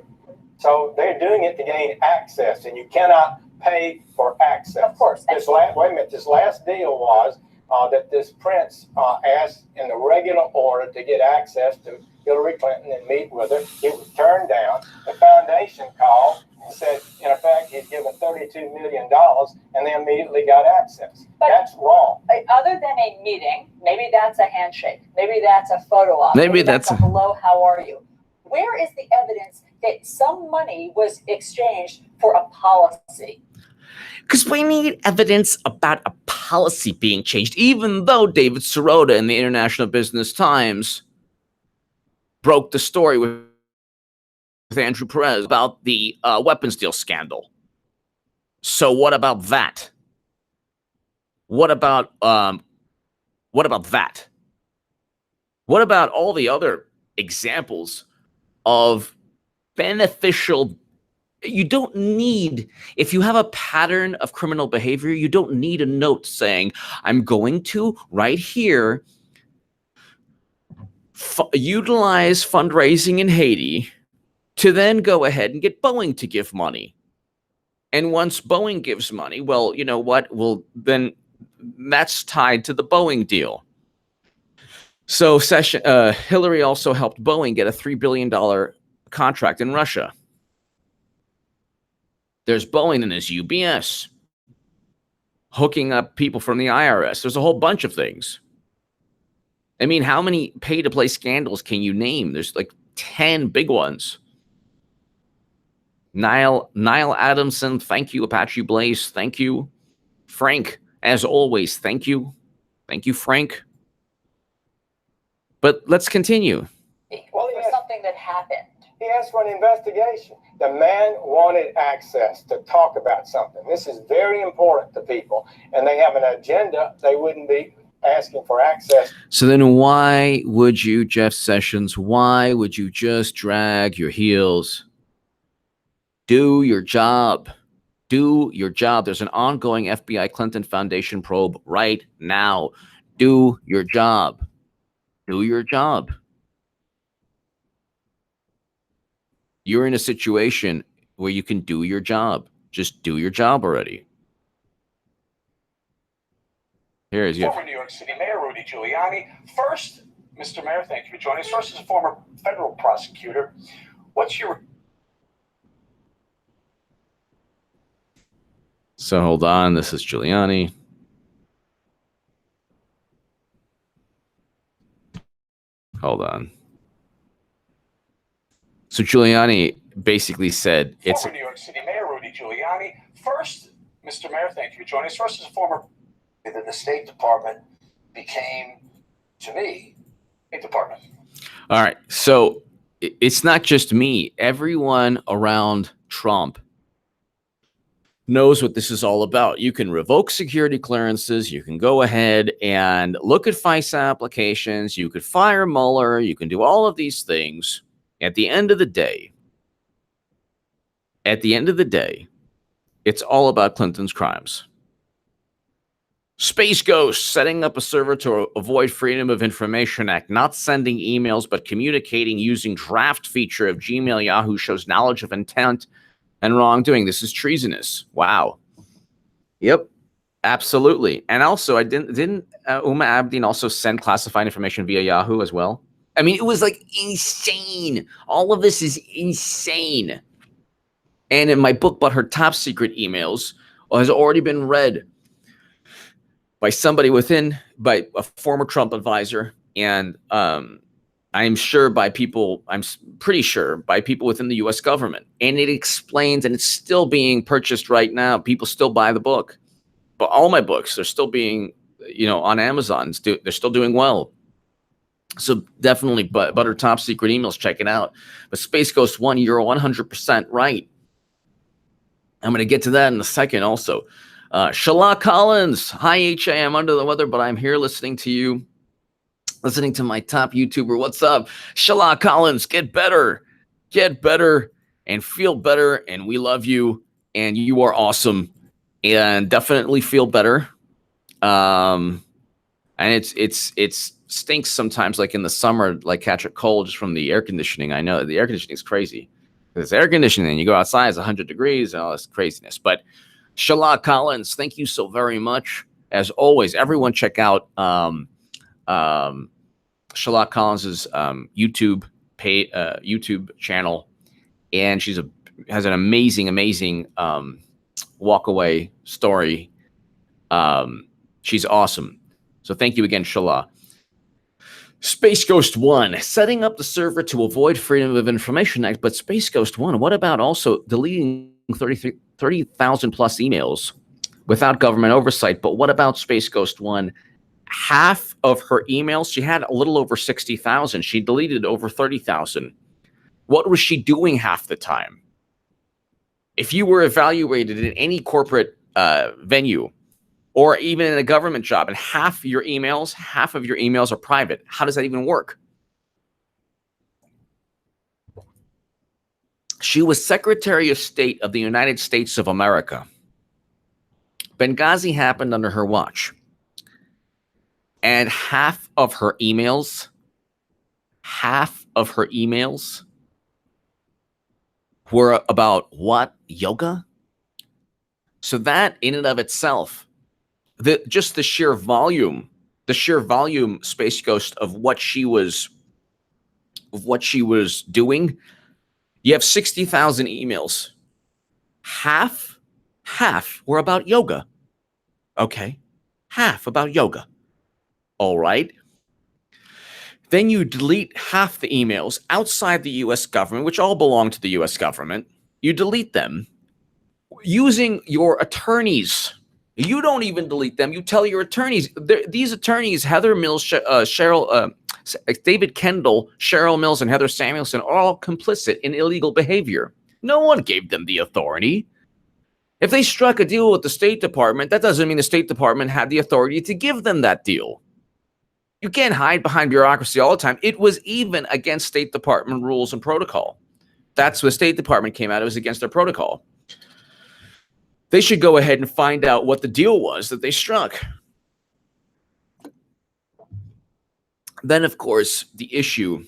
So they're doing it to gain access, and you cannot pay for access. Of course. This last deal was that this prince asked in the regular order to get access to Hillary Clinton and meet with her. It was turned down. The foundation called and said, in effect, he's given $32 million, and they immediately got access. But that's wrong. Other than a meeting, maybe that's a handshake. Maybe that's a photo op. Maybe that's a hello, how are you? Where is the evidence that some money was exchanged for a policy? Because we need evidence about a policy being changed, even though David Sirota in the International Business Times broke the story with Andrew Perez about the weapons deal scandal. So what about that? What about that? What about all the other examples of beneficial? You don't need, if you have a pattern of criminal behavior, you don't need a note saying, I'm going to, right here, utilize fundraising in Haiti to then go ahead and get Boeing to give money. And once Boeing gives money, well, you know what? Well, then that's tied to the Boeing deal. So Hillary also helped Boeing get a $3 billion contract in Russia. There's Boeing and there's UBS hooking up people from the IRS. There's a whole bunch of things. I mean, how many pay-to-play scandals can you name? There's like 10 big ones. Niall Adamson, thank you. Apache Blaze, thank you. Frank, as always, thank you. Thank you, Frank. But let's continue. Well, for something that happened. He asked for an investigation. The man wanted access to talk about something. This is very important to people, and they have an agenda. They wouldn't be asking for access. So then why would you, Jeff Sessions, why would you just drag your heels? Do your job. Do your job. There's an ongoing FBI Clinton Foundation probe right now. Do your job. Do your job. You're in a situation where you can do your job. Just do your job already. Here is your former New York City Mayor Rudy Giuliani. First, Mr. Mayor, thank you for joining us. First, as a former federal prosecutor, what's your... So hold on. This is Giuliani. Hold on. So Giuliani basically said it's... Former New York City Mayor Rudy Giuliani. First, Mr. Mayor, thank you for joining us. First, as a former... that the State Department became, to me, a department. All right. So it's not just me. Everyone around Trump knows what this is all about. You can revoke security clearances. You can go ahead and look at FISA applications. You could fire Mueller. You can do all of these things. At the end of the day, it's all about Clinton's crimes. Space Ghost, setting up a server to avoid Freedom of Information Act, not sending emails, but communicating using draft feature of Gmail Yahoo shows knowledge of intent and wrongdoing. This is treasonous. Wow. Yep, absolutely. And also, didn't Uma Abedin also send classified information via Yahoo as well? I mean, it was like insane. All of this is insane. And in my book about her top secret emails has already been read by somebody by a former Trump advisor, and I'm pretty sure by people within the U.S. government. And it explains, and it's still being purchased right now. People still buy the book, but all my books, they're still being, on Amazon. They're still doing well. So definitely, but her top secret emails, check it out. But Space Ghost 1, you're 100% right. I'm going to get to that in a second also. Shala Collins, hi HA, I'm under the weather, but I'm here listening to you, listening to my top YouTuber. What's up? Shala Collins, get better, and feel better, and we love you, and you are awesome, and definitely feel better. And it's stinks sometimes, like in the summer, like catch a cold just from the air conditioning. I know the air conditioning is crazy. It's air conditioning, and you go outside, it's 100 degrees and all this craziness. But Shala Collins, thank you so very much. As always, everyone check out Sherlock Collins's YouTube channel, and has an amazing walk away story. She's awesome. So thank you again, Shala. Space Ghost 1, setting up the server to avoid Freedom of Information Act. But Space Ghost 1, what about also deleting 30,000 plus emails without government oversight? But what about Space Ghost 1? Half of her emails, she had a little over 60,000. She deleted over 30,000. What was she doing half the time? If you were evaluated in any corporate venue, or even in a government job, and half of your emails are private, how does that even work? She was Secretary of State of the United States of America. Benghazi happened under her watch. And half of her emails were about what? Yoga? So that in and of itself, just the sheer volume, Space Ghost, of what she was doing. You have 60,000 emails. Half were about yoga. Okay. Half about yoga. All right. Then you delete half the emails outside the U.S. government, which all belong to the U.S. government. You delete them using your attorneys. You don't even delete them. You tell your attorneys. These attorneys, Heather Mills, David Kendall, Cheryl Mills, and Heather Samuelson, are all complicit in illegal behavior. No one gave them the authority. If they struck a deal with the State Department, that doesn't mean the State Department had the authority to give them that deal. You can't hide behind bureaucracy all the time. It was even against State Department rules and protocol. That's what the State Department came out. It was against their protocol. They should go ahead and find out what the deal was that they struck. Then, of course, the issue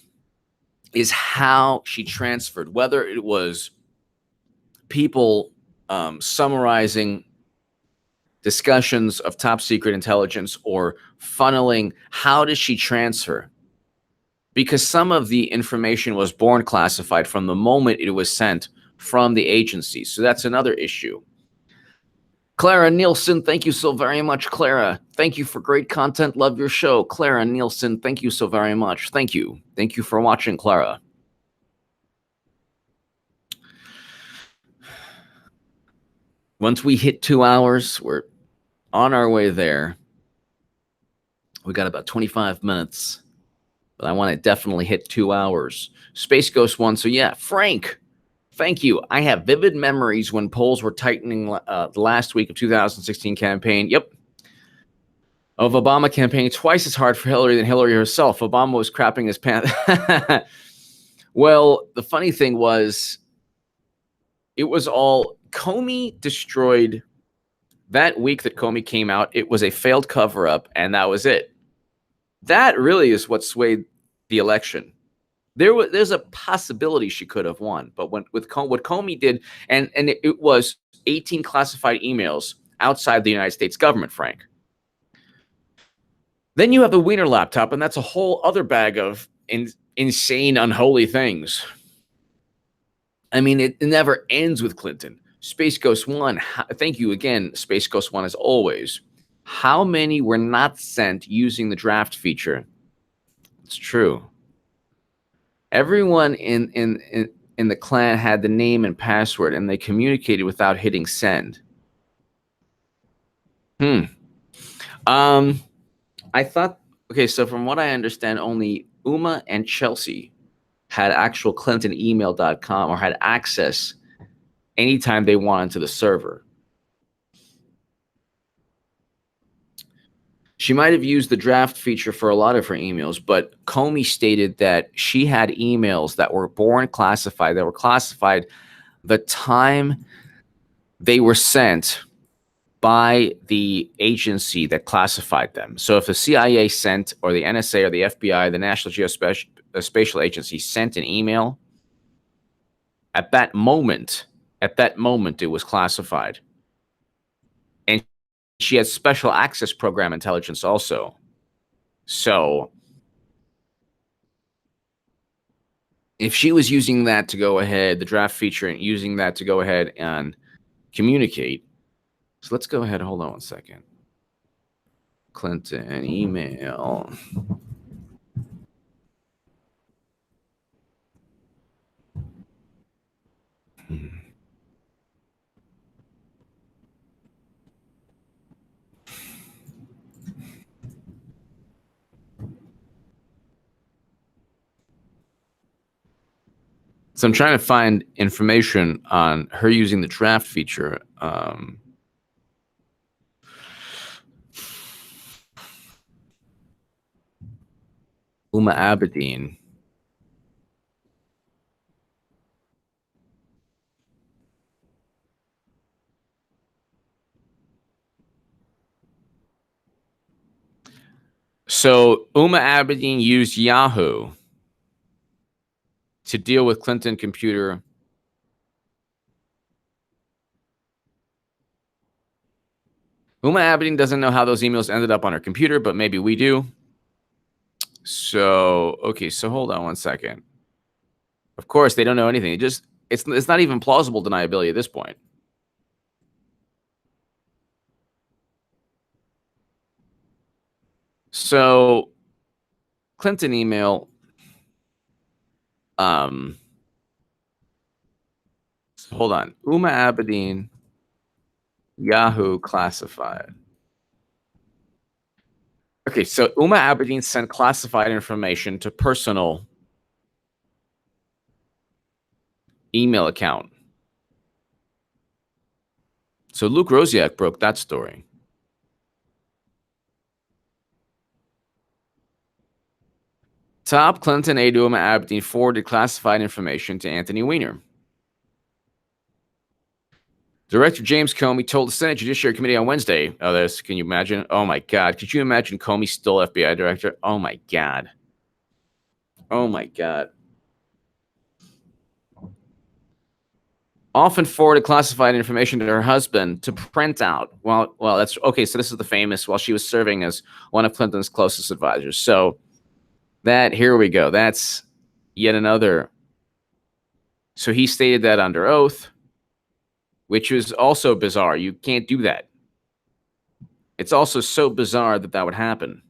is how she transferred, whether it was people summarizing discussions of top secret intelligence or funneling. How does she transfer? Because some of the information was born classified from the moment it was sent from the agency. So that's another issue. Clara Nielsen, thank you so very much, Clara. Thank you for great content. Love your show. Clara Nielsen, thank you so very much. Thank you. Thank you for watching, Clara. Once we hit 2 hours, we're on our way there. We got about 25 minutes, but I want to definitely hit 2 hours. Space Ghost 1. So yeah, Frank, thank you. I have vivid memories when polls were tightening the last week of 2016 campaign. Yep. Of Obama campaign, twice as hard for Hillary than Hillary herself. Obama was crapping his pants. Well, the funny thing was, it was all Comey destroyed. That week that Comey came out, it was a failed cover-up, and that was it. That really is what swayed the election. There's a possibility she could have won, but what Comey did, and it was 18 classified emails outside the United States government, Frank. Then you have the Wiener laptop, and that's a whole other bag of insane, unholy things. I mean, it never ends with Clinton. Space Ghost 1, thank you again, Space Ghost 1, as always. How many were not sent using the draft feature? It's true. Everyone in the clan had the name and password, and they communicated without hitting send. I thought, okay, so from what I understand, only Uma and Chelsea had actual ClintonEmail.com or had access anytime they wanted to the server. She might have used the draft feature for a lot of her emails, but Comey stated that she had emails that were born classified, that were classified the time they were sent by the agency that classified them. So if the CIA sent, or the NSA or the FBI, the National Geospatial Agency sent an email, at that moment it was classified. And she has special access program intelligence also. So if she was using that to go ahead, the draft feature, and using that to go ahead and communicate. So let's go ahead. Hold on one second. Clinton email. So I'm trying to find information on her using the draft feature. Uma Abedin. So Uma Abedin used Yahoo to deal with Clinton computer. Uma Abedin doesn't know how those emails ended up on her computer, but maybe we do. So, okay, so hold on one second. Of course, they don't know anything. It's not even plausible deniability at this point. So, Clinton email. Hold on. Uma Abedin, Yahoo classified. Okay, so Uma Abedin sent classified information to personal email account. So Luke Rosiak broke that story. Top Clinton aide Uma Abedin forwarded classified information to Anthony Weiner. Director James Comey told the Senate Judiciary Committee on Wednesday. Oh, this, can you imagine? Oh my God. Could you imagine Comey still FBI director? Oh my God. Oh my God. Often forwarded classified information to her husband to print out. Well, that's okay. So this is the famous while she was serving as one of Clinton's closest advisors. So that, here we go. That's yet another. So he stated that under oath, which was also bizarre. You can't do that. It's also so bizarre that that would happen.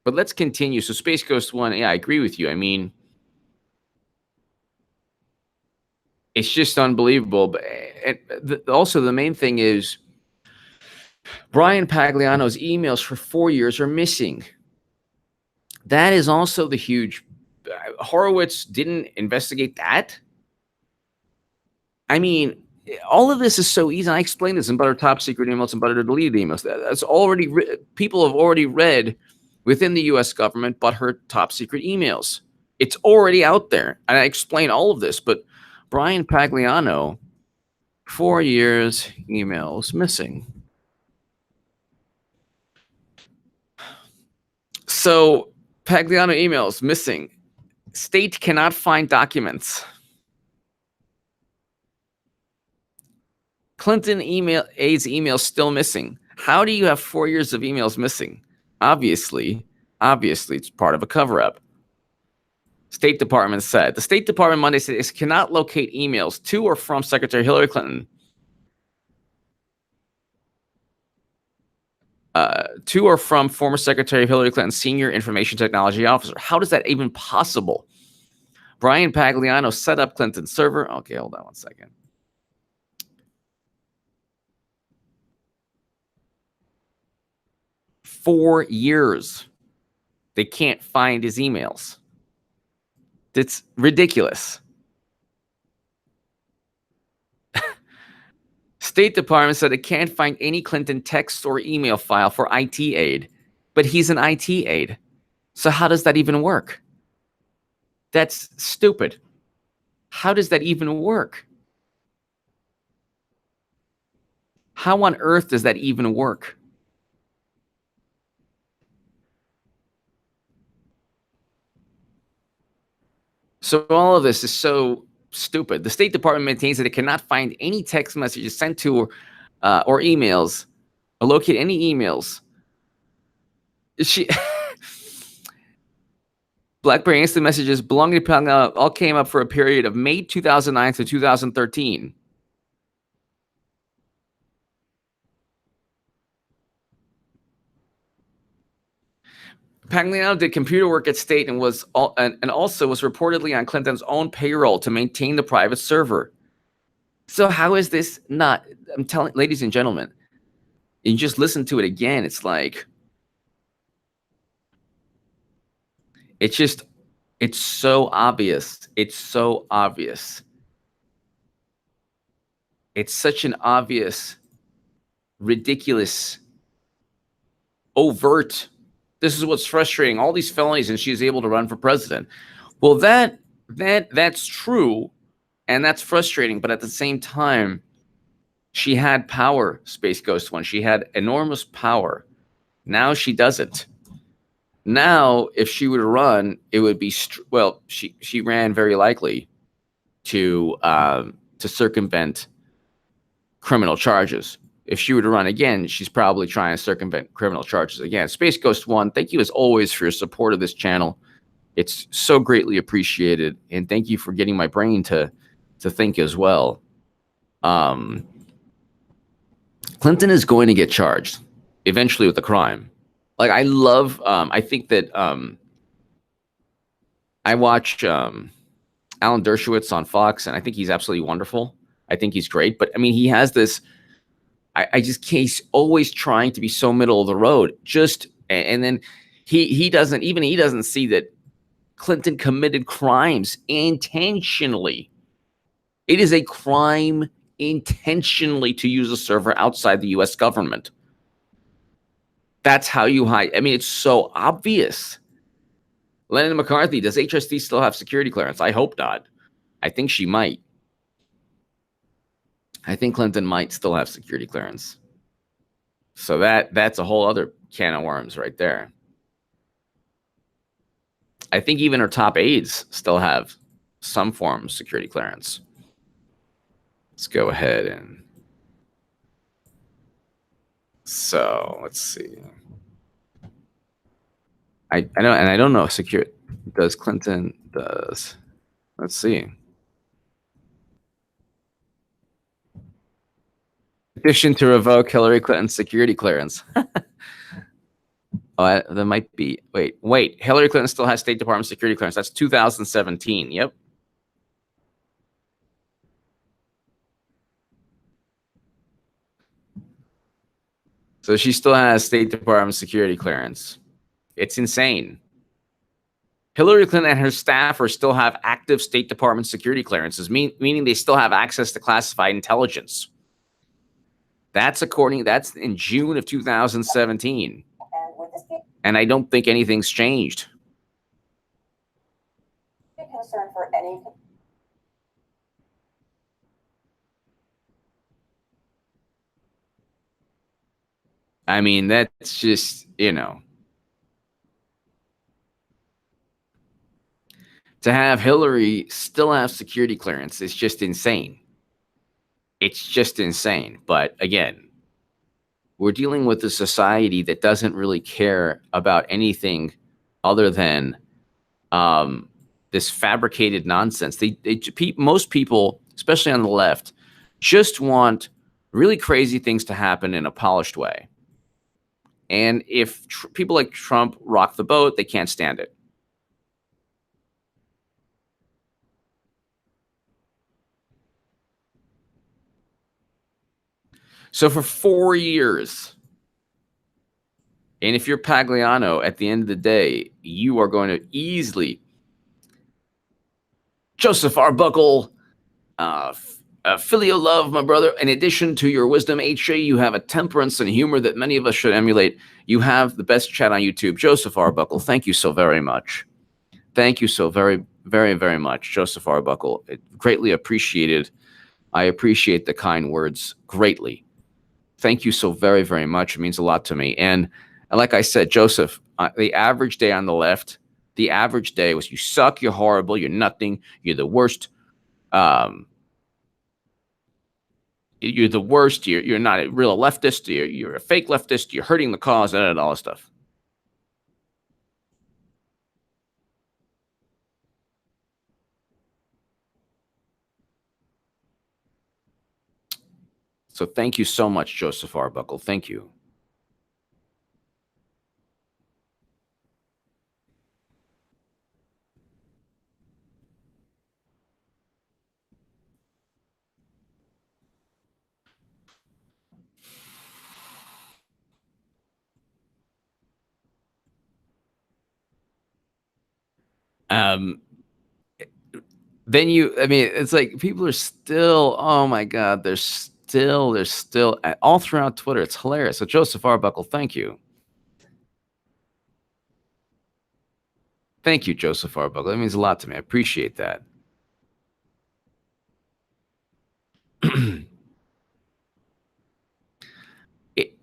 But let's continue. So Space Ghost 1, yeah, I agree with you. I mean, it's just unbelievable. But also the main thing is Brian Pagliano's emails for 4 years are missing. That is also the huge... Horowitz didn't investigate that? I mean, all of this is so easy. I explained this in Butter Top Secret emails and Butter Deleted emails. That's already people have already read within the U.S. government Butter Top Secret emails. It's already out there, and I explain all of this. But Brian Pagliano, 4 years emails missing. So Pagliano emails missing. State cannot find documents. Clinton aide's email still missing. How do you have 4 years of emails missing? Obviously, it's part of a cover-up. State Department said. The State Department Monday said it cannot locate emails to or from Secretary Hillary Clinton. To or from former Secretary Hillary Clinton's senior information technology officer. How is that even possible? Brian Pagliano set up Clinton's server. Okay, hold on one second. $4 years. They can't find his emails. It's ridiculous. State Department said it can't find any Clinton text or email file for IT aide, but he's an IT aide. So how does that even work? That's stupid. How does that even work? How on earth does that even work? So all of this is so stupid. The State Department maintains that it cannot find any text messages sent to or emails, or locate any emails. She BlackBerry instant messages belonging to Polygraph all came up for a period of May 2009 to 2013. Pagliano did computer work at State and also was reportedly on Clinton's own payroll to maintain the private server. So how is this not? I'm telling, ladies and gentlemen, you just listen to it again. It's like, it's so obvious. It's so obvious. It's such an obvious, ridiculous, overt. This is what's frustrating. All these felonies, and she's able to run for president. Well, that's true, and that's frustrating. But at the same time, she had power, Space Ghost One. She had enormous power. Now she doesn't. Now, if she were to run, it would be she ran very likely to circumvent criminal charges. If she were to run again, she's probably trying to circumvent criminal charges again. Space Ghost One, thank you as always for your support of this channel. It's so greatly appreciated, and thank you for getting my brain to think as well. Clinton is going to get charged eventually with a crime. Like, I love, I think that I watch Alan Dershowitz on Fox, and I think he's absolutely wonderful. I think he's great. But, I mean, he has this, I just can't, he's always trying to be so middle of the road. And then he doesn't see that Clinton committed crimes intentionally. It is a crime intentionally to use a server outside the U.S. government. That's how you hide. I mean, it's so obvious. Lennon McCarthy, does HSD still have security clearance? I hope not. I think she might. I think Clinton might still have security clearance. So that's a whole other can of worms right there. I think even her top aides still have some form of security clearance. Let's go ahead and... So let's see. I don't know if secure does Clinton does. Let's see. Petition to revoke Hillary Clinton's security clearance. Oh, that might be. Wait. Hillary Clinton still has State Department security clearance. That's 2017. Yep. So she still has State Department security clearance. It's insane. Hillary Clinton and her staffer still have active State Department security clearances, meaning they still have access to classified intelligence. That's in June of 2017. And I don't think anything's changed. Concern for any... I mean, that's just, you know. To have Hillary still have security clearance is just insane. It's just insane. But again, we're dealing with a society that doesn't really care about anything other than this fabricated nonsense. Most people, especially on the left, just want really crazy things to happen in a polished way. And if people like Trump rock the boat, they can't stand it. So for 4 years, and if you're Pagliano, at the end of the day, you are going to easily, Joseph Arbuckle, filial love, my brother. In addition to your wisdom, HA, you have a temperance and humor that many of us should emulate. You have the best chat on YouTube. Joseph Arbuckle, thank you so very much. Thank you so very, very, very much, Joseph Arbuckle. Greatly appreciated. I appreciate the kind words greatly. Thank you so very, very much. It means a lot to me. And like I said, Joseph, the average day on the left, the average day was you suck, you're horrible, you're nothing, you're the worst. you're the worst. You're not a real leftist. You're a fake leftist. You're hurting the cause, and all this stuff. So thank you so much, Joseph Arbuckle. Thank you. Then I mean, it's like people are still, oh my God, they're still all throughout Twitter. It's hilarious. So Joseph Arbuckle, thank you. Thank you, Joseph Arbuckle. That means a lot to me. I appreciate that.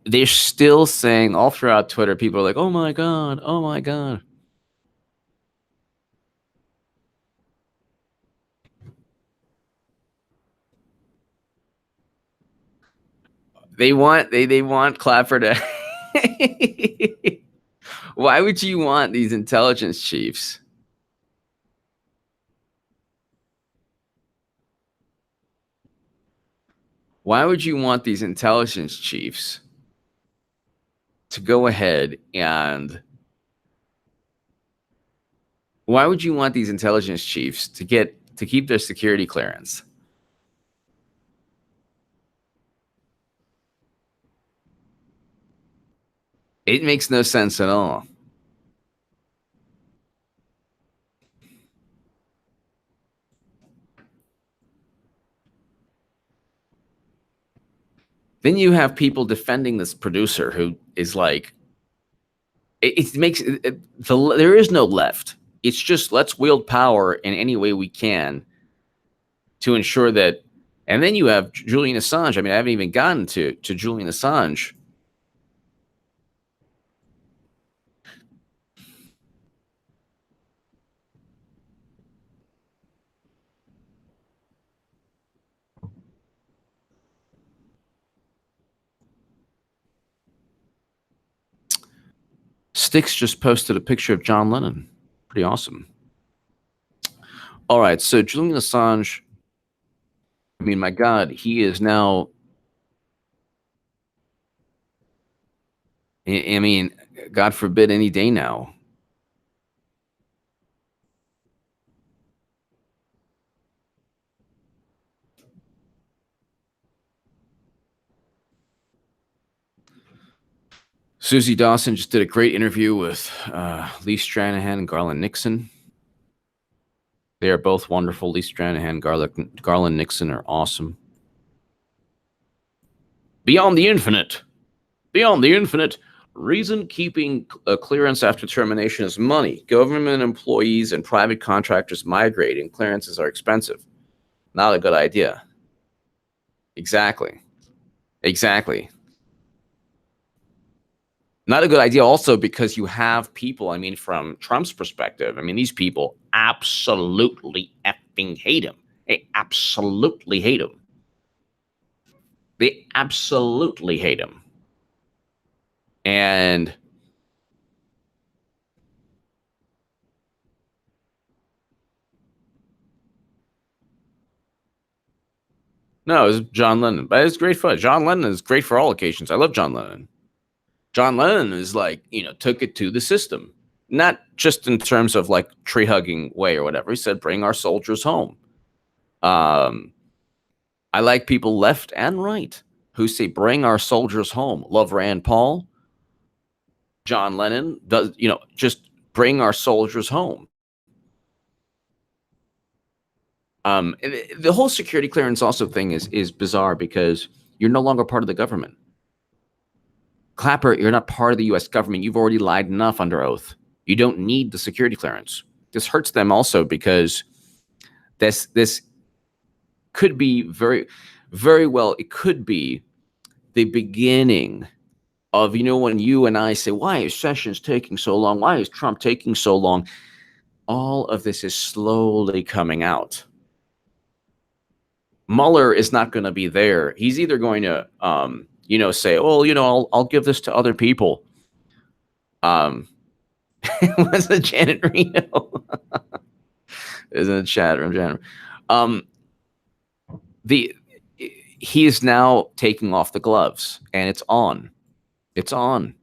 They're still saying all throughout Twitter, people are like, oh my God, oh my God. They want Clapper to. Why would you want these intelligence chiefs? Why would you want these intelligence chiefs to go ahead and why would you want these intelligence chiefs to keep their security clearance? It makes no sense at all. Then you have people defending this producer who is like, there is no left. It's just let's wield power in any way we can to ensure that. And then you have Julian Assange. I mean, I haven't even gotten to Julian Assange. Styx just posted a picture of John Lennon. Pretty awesome. All right, so Julian Assange, I mean, my God, he is now, I mean, God forbid any day now. Susie Dawson just did a great interview with Lee Stranahan and Garland Nixon. They are both wonderful. Lee Stranahan, Garland Nixon are awesome. Beyond the infinite. Beyond the infinite. Reason keeping a clearance after termination is money. Government employees and private contractors migrate, and clearances are expensive. Not a good idea. Exactly. Exactly. Not a good idea also because you have people, I mean, from Trump's perspective, I mean, these people absolutely effing hate him. They absolutely hate him. They absolutely hate him. And no, it was John Lennon, but it's great fun. John Lennon is great for all occasions. I love John Lennon. John Lennon is like, you know, took it to the system, not just in terms of like tree hugging way or whatever. He said, bring our soldiers home. I like people left and right who say, bring our soldiers home. Love Rand Paul. John Lennon does, you know, just bring our soldiers home. The whole security clearance also thing is bizarre because you're no longer part of the government. Clapper, you're not part of the U.S. government. You've already lied enough under oath. You don't need the security clearance. This hurts them also because this could be very, very well, it could be the beginning of, you know, when you and I say, why is Sessions taking so long? Why is Trump taking so long? All of this is slowly coming out. Mueller is not going to be there. He's either going to, say, "Oh, I'll give this to other people." What's the Janet Reno? Isn't it chat room, Janet? He is now taking off the gloves, and it's on. It's on.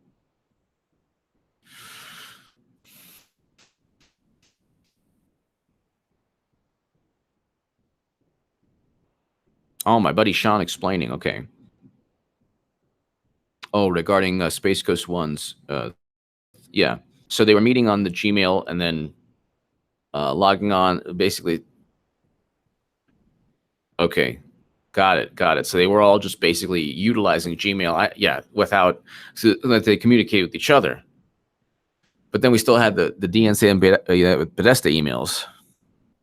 Oh, my buddy Sean explaining. Okay. Oh, regarding Space Coast One's. Yeah. So they were meeting on the Gmail and then logging on. Basically. Okay. Got it. So they were all just basically utilizing Gmail. Without so that they communicate with each other. But then we still had the DNC and Podesta emails.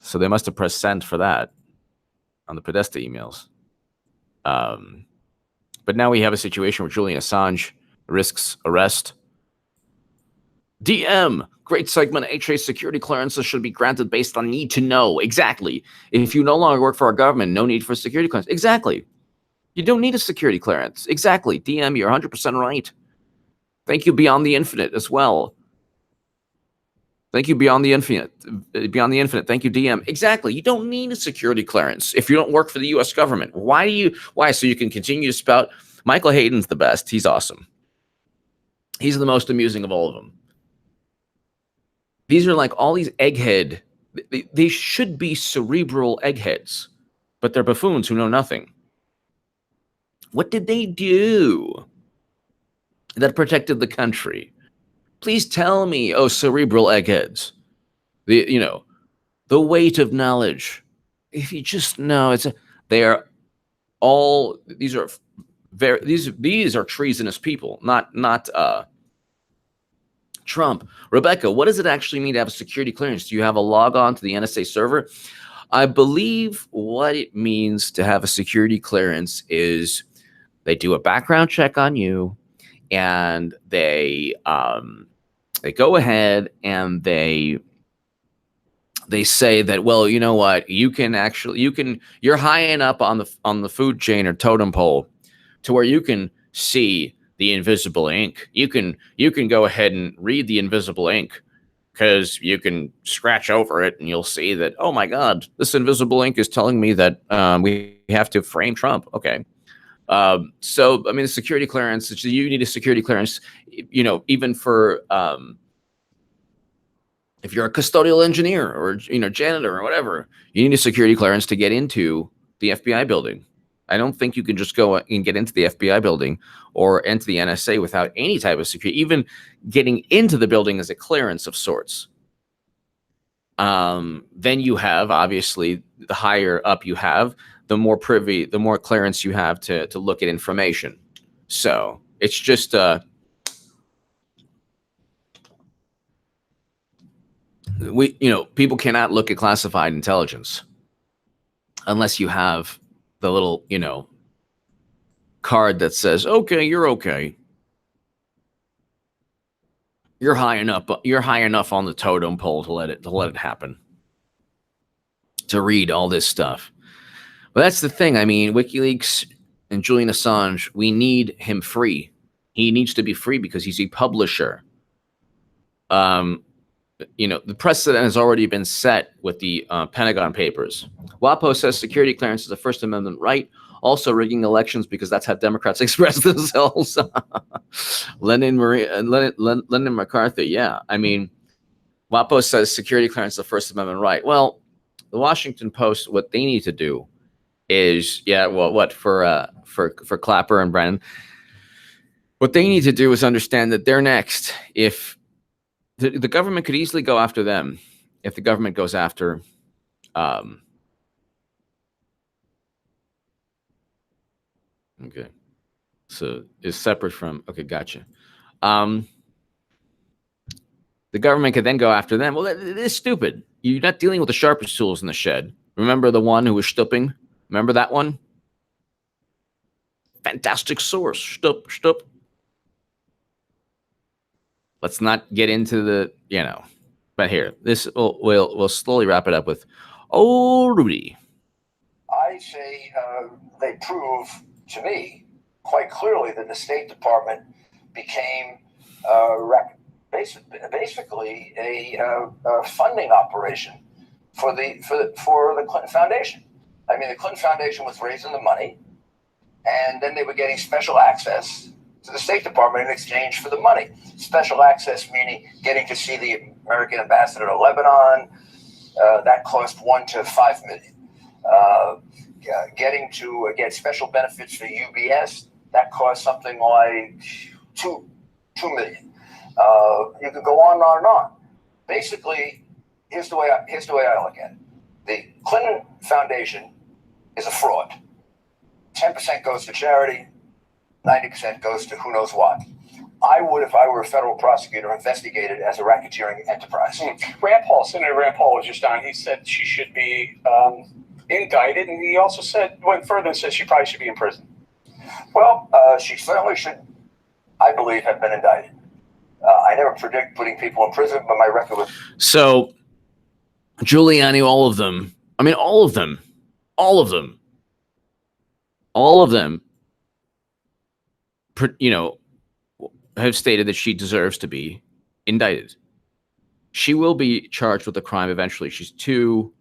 So they must have pressed send for that on the Podesta emails. But now we have a situation where Julian Assange risks arrest. DM, great segment. HA security clearances should be granted based on need to know. Exactly. If you no longer work for our government, no need for security clearance. Exactly. You don't need a security clearance. Exactly. DM, you're 100% right. Thank you, Beyond the Infinite, as well. Thank you, Beyond the Infinite. Thank you, DM. Exactly. You don't need a security clearance if you don't work for the U.S. government. Why? So you can continue to spout. Michael Hayden's the best. He's awesome. He's the most amusing of all of them. These are like all these egghead. They should be cerebral eggheads, but they're buffoons who know nothing. What did they do that protected the country? Please tell me, oh, cerebral eggheads. The weight of knowledge. If you just know, these are treasonous people, not Trump. Rebecca, what does it actually mean to have a security clearance? Do you have a log on to the NSA server? I believe what it means to have a security clearance is they do a background check on you, and they go ahead and they say that, well, you know what, you're high enough on the food chain or totem pole to where you can see the invisible ink. You can go ahead and read the invisible ink, because you can scratch over it and you'll see that, oh my God, this invisible ink is telling me that we have to frame Trump. Okay. So, I mean, security clearance, you need a security clearance, even for, if you're a custodial engineer or, janitor or whatever, you need a security clearance to get into the FBI building. I don't think you can just go and get into the FBI building or into the NSA without any type of security. Even getting into the building is a clearance of sorts. Then you have, obviously, the higher up you have, the more clearance you have to look at information. So it's just people cannot look at classified intelligence unless you have the little, card that says, okay, you're okay. You're high enough on the totem pole to let it happen. To read all this stuff. But that's the thing. I mean, WikiLeaks and Julian Assange, we need him free. He needs to be free because he's a publisher. The precedent has already been set with the Pentagon Papers. WAPO says security clearance is a First Amendment right. Also rigging elections because that's how Democrats express themselves. Lennon McCarthy. Yeah. I mean, WAPO says security clearance is a First Amendment right. Well, the Washington Post, what they need to do is, for Clapper and Brennan, what they need to do is understand that they're next. If the government could easily go after them, if the government goes after, okay, so it's separate from, okay, gotcha. The government could then go after them. Well, it is stupid. You're not dealing with the sharpest tools in the shed. Remember the one who was stooping? Remember that one? Fantastic source. Stoop. Let's not get into the, but here, this we'll slowly wrap it up with, oh, Rudy. I I say they prove to me quite clearly that the State Department became basically a funding operation for the Clinton Foundation. I mean, the Clinton Foundation was raising the money, and then they were getting special access to the State Department in exchange for the money. Special access meaning getting to see the American ambassador to Lebanon. That cost $1 to $5 million. Getting to get special benefits for UBS, that cost something like $2 million. You could go on and on and on. Basically, here's the way I look at it. The Clinton Foundation is a fraud. 10% goes to charity, 90% goes to who knows what. I would, if I were a federal prosecutor, investigate it as a racketeering enterprise. Senator Rand Paul was just on. He said she should be indicted, and he also went further and said she probably should be in prison. Well, she certainly should, I believe, have been indicted. I never predict putting people in prison, but my record was... So, Giuliani, all of them, have stated that she deserves to be indicted. She will be charged with a crime eventually. She's too...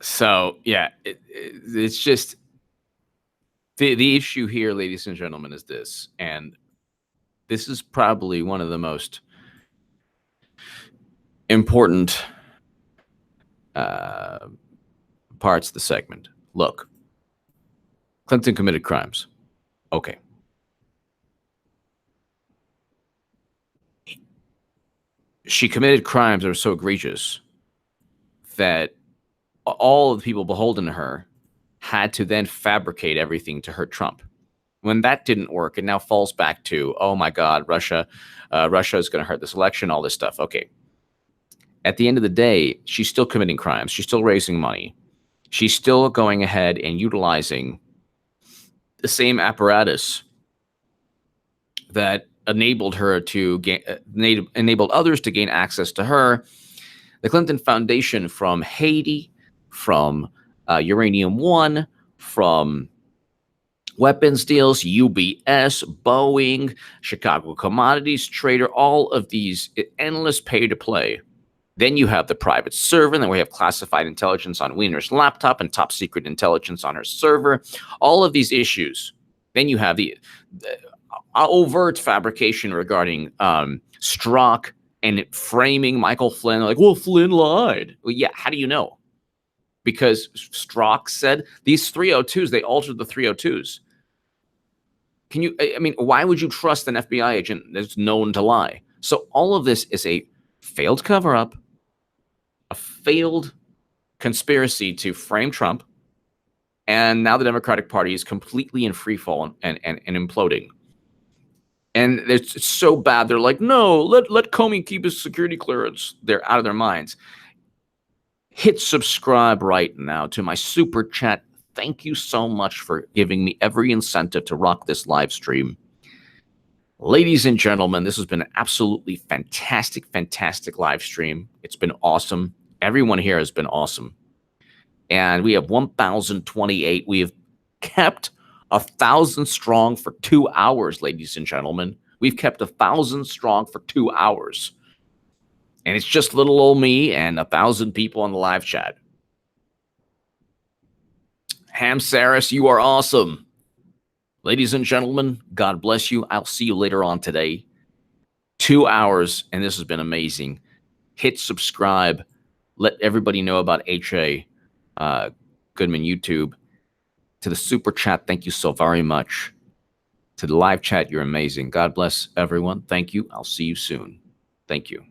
So, yeah, it's just the issue here, ladies and gentlemen, is this. And this is probably one of the most important parts of the segment. Look, Clinton committed crimes. Okay. She committed crimes that were so egregious that all of the people beholden to her had to then fabricate everything to hurt Trump. When that didn't work, it now falls back to, oh my God, Russia is going to hurt this election, all this stuff. Okay. At the end of the day, she's still committing crimes. She's still raising money. She's still going ahead and utilizing the same apparatus that enabled her to enabled others to gain access to her. The Clinton Foundation, from Haiti, from Uranium One, from weapons deals, UBS, Boeing, Chicago Commodities Trader, all of these endless pay to play. Then you have the private server, and then we have classified intelligence on Wiener's laptop and top secret intelligence on her server. All of these issues. Then you have the overt fabrication regarding Strzok and framing Michael Flynn like, well, Flynn lied. Well, yeah, how do you know? Because Strzok said these 302s, they altered the 302s. Why would you trust an FBI agent that's known to lie? So all of this is a failed cover-up, a failed conspiracy to frame Trump, and now the Democratic Party is completely in free fall and imploding. And it's so bad. They're like, no, let Comey keep his security clearance. They're out of their minds. Hit subscribe right now to my super chat. Thank you so much for giving me every incentive to rock this live stream. Ladies and gentlemen, this has been an absolutely fantastic, fantastic live stream. It's been awesome. Everyone here has been awesome. And we have 1,028. We have kept 1,000 strong for 2 hours, ladies and gentlemen. We've kept 1,000 strong for 2 hours. And it's just little old me and 1,000 people on the live chat. Ham Saris, you are awesome. Ladies and gentlemen, God bless you. I'll see you later on today. 2 hours, and this has been amazing. Hit subscribe. Let everybody know about H.A. Goodman YouTube. To the super chat, thank you so very much. To the live chat, you're amazing. God bless everyone. Thank you. I'll see you soon. Thank you.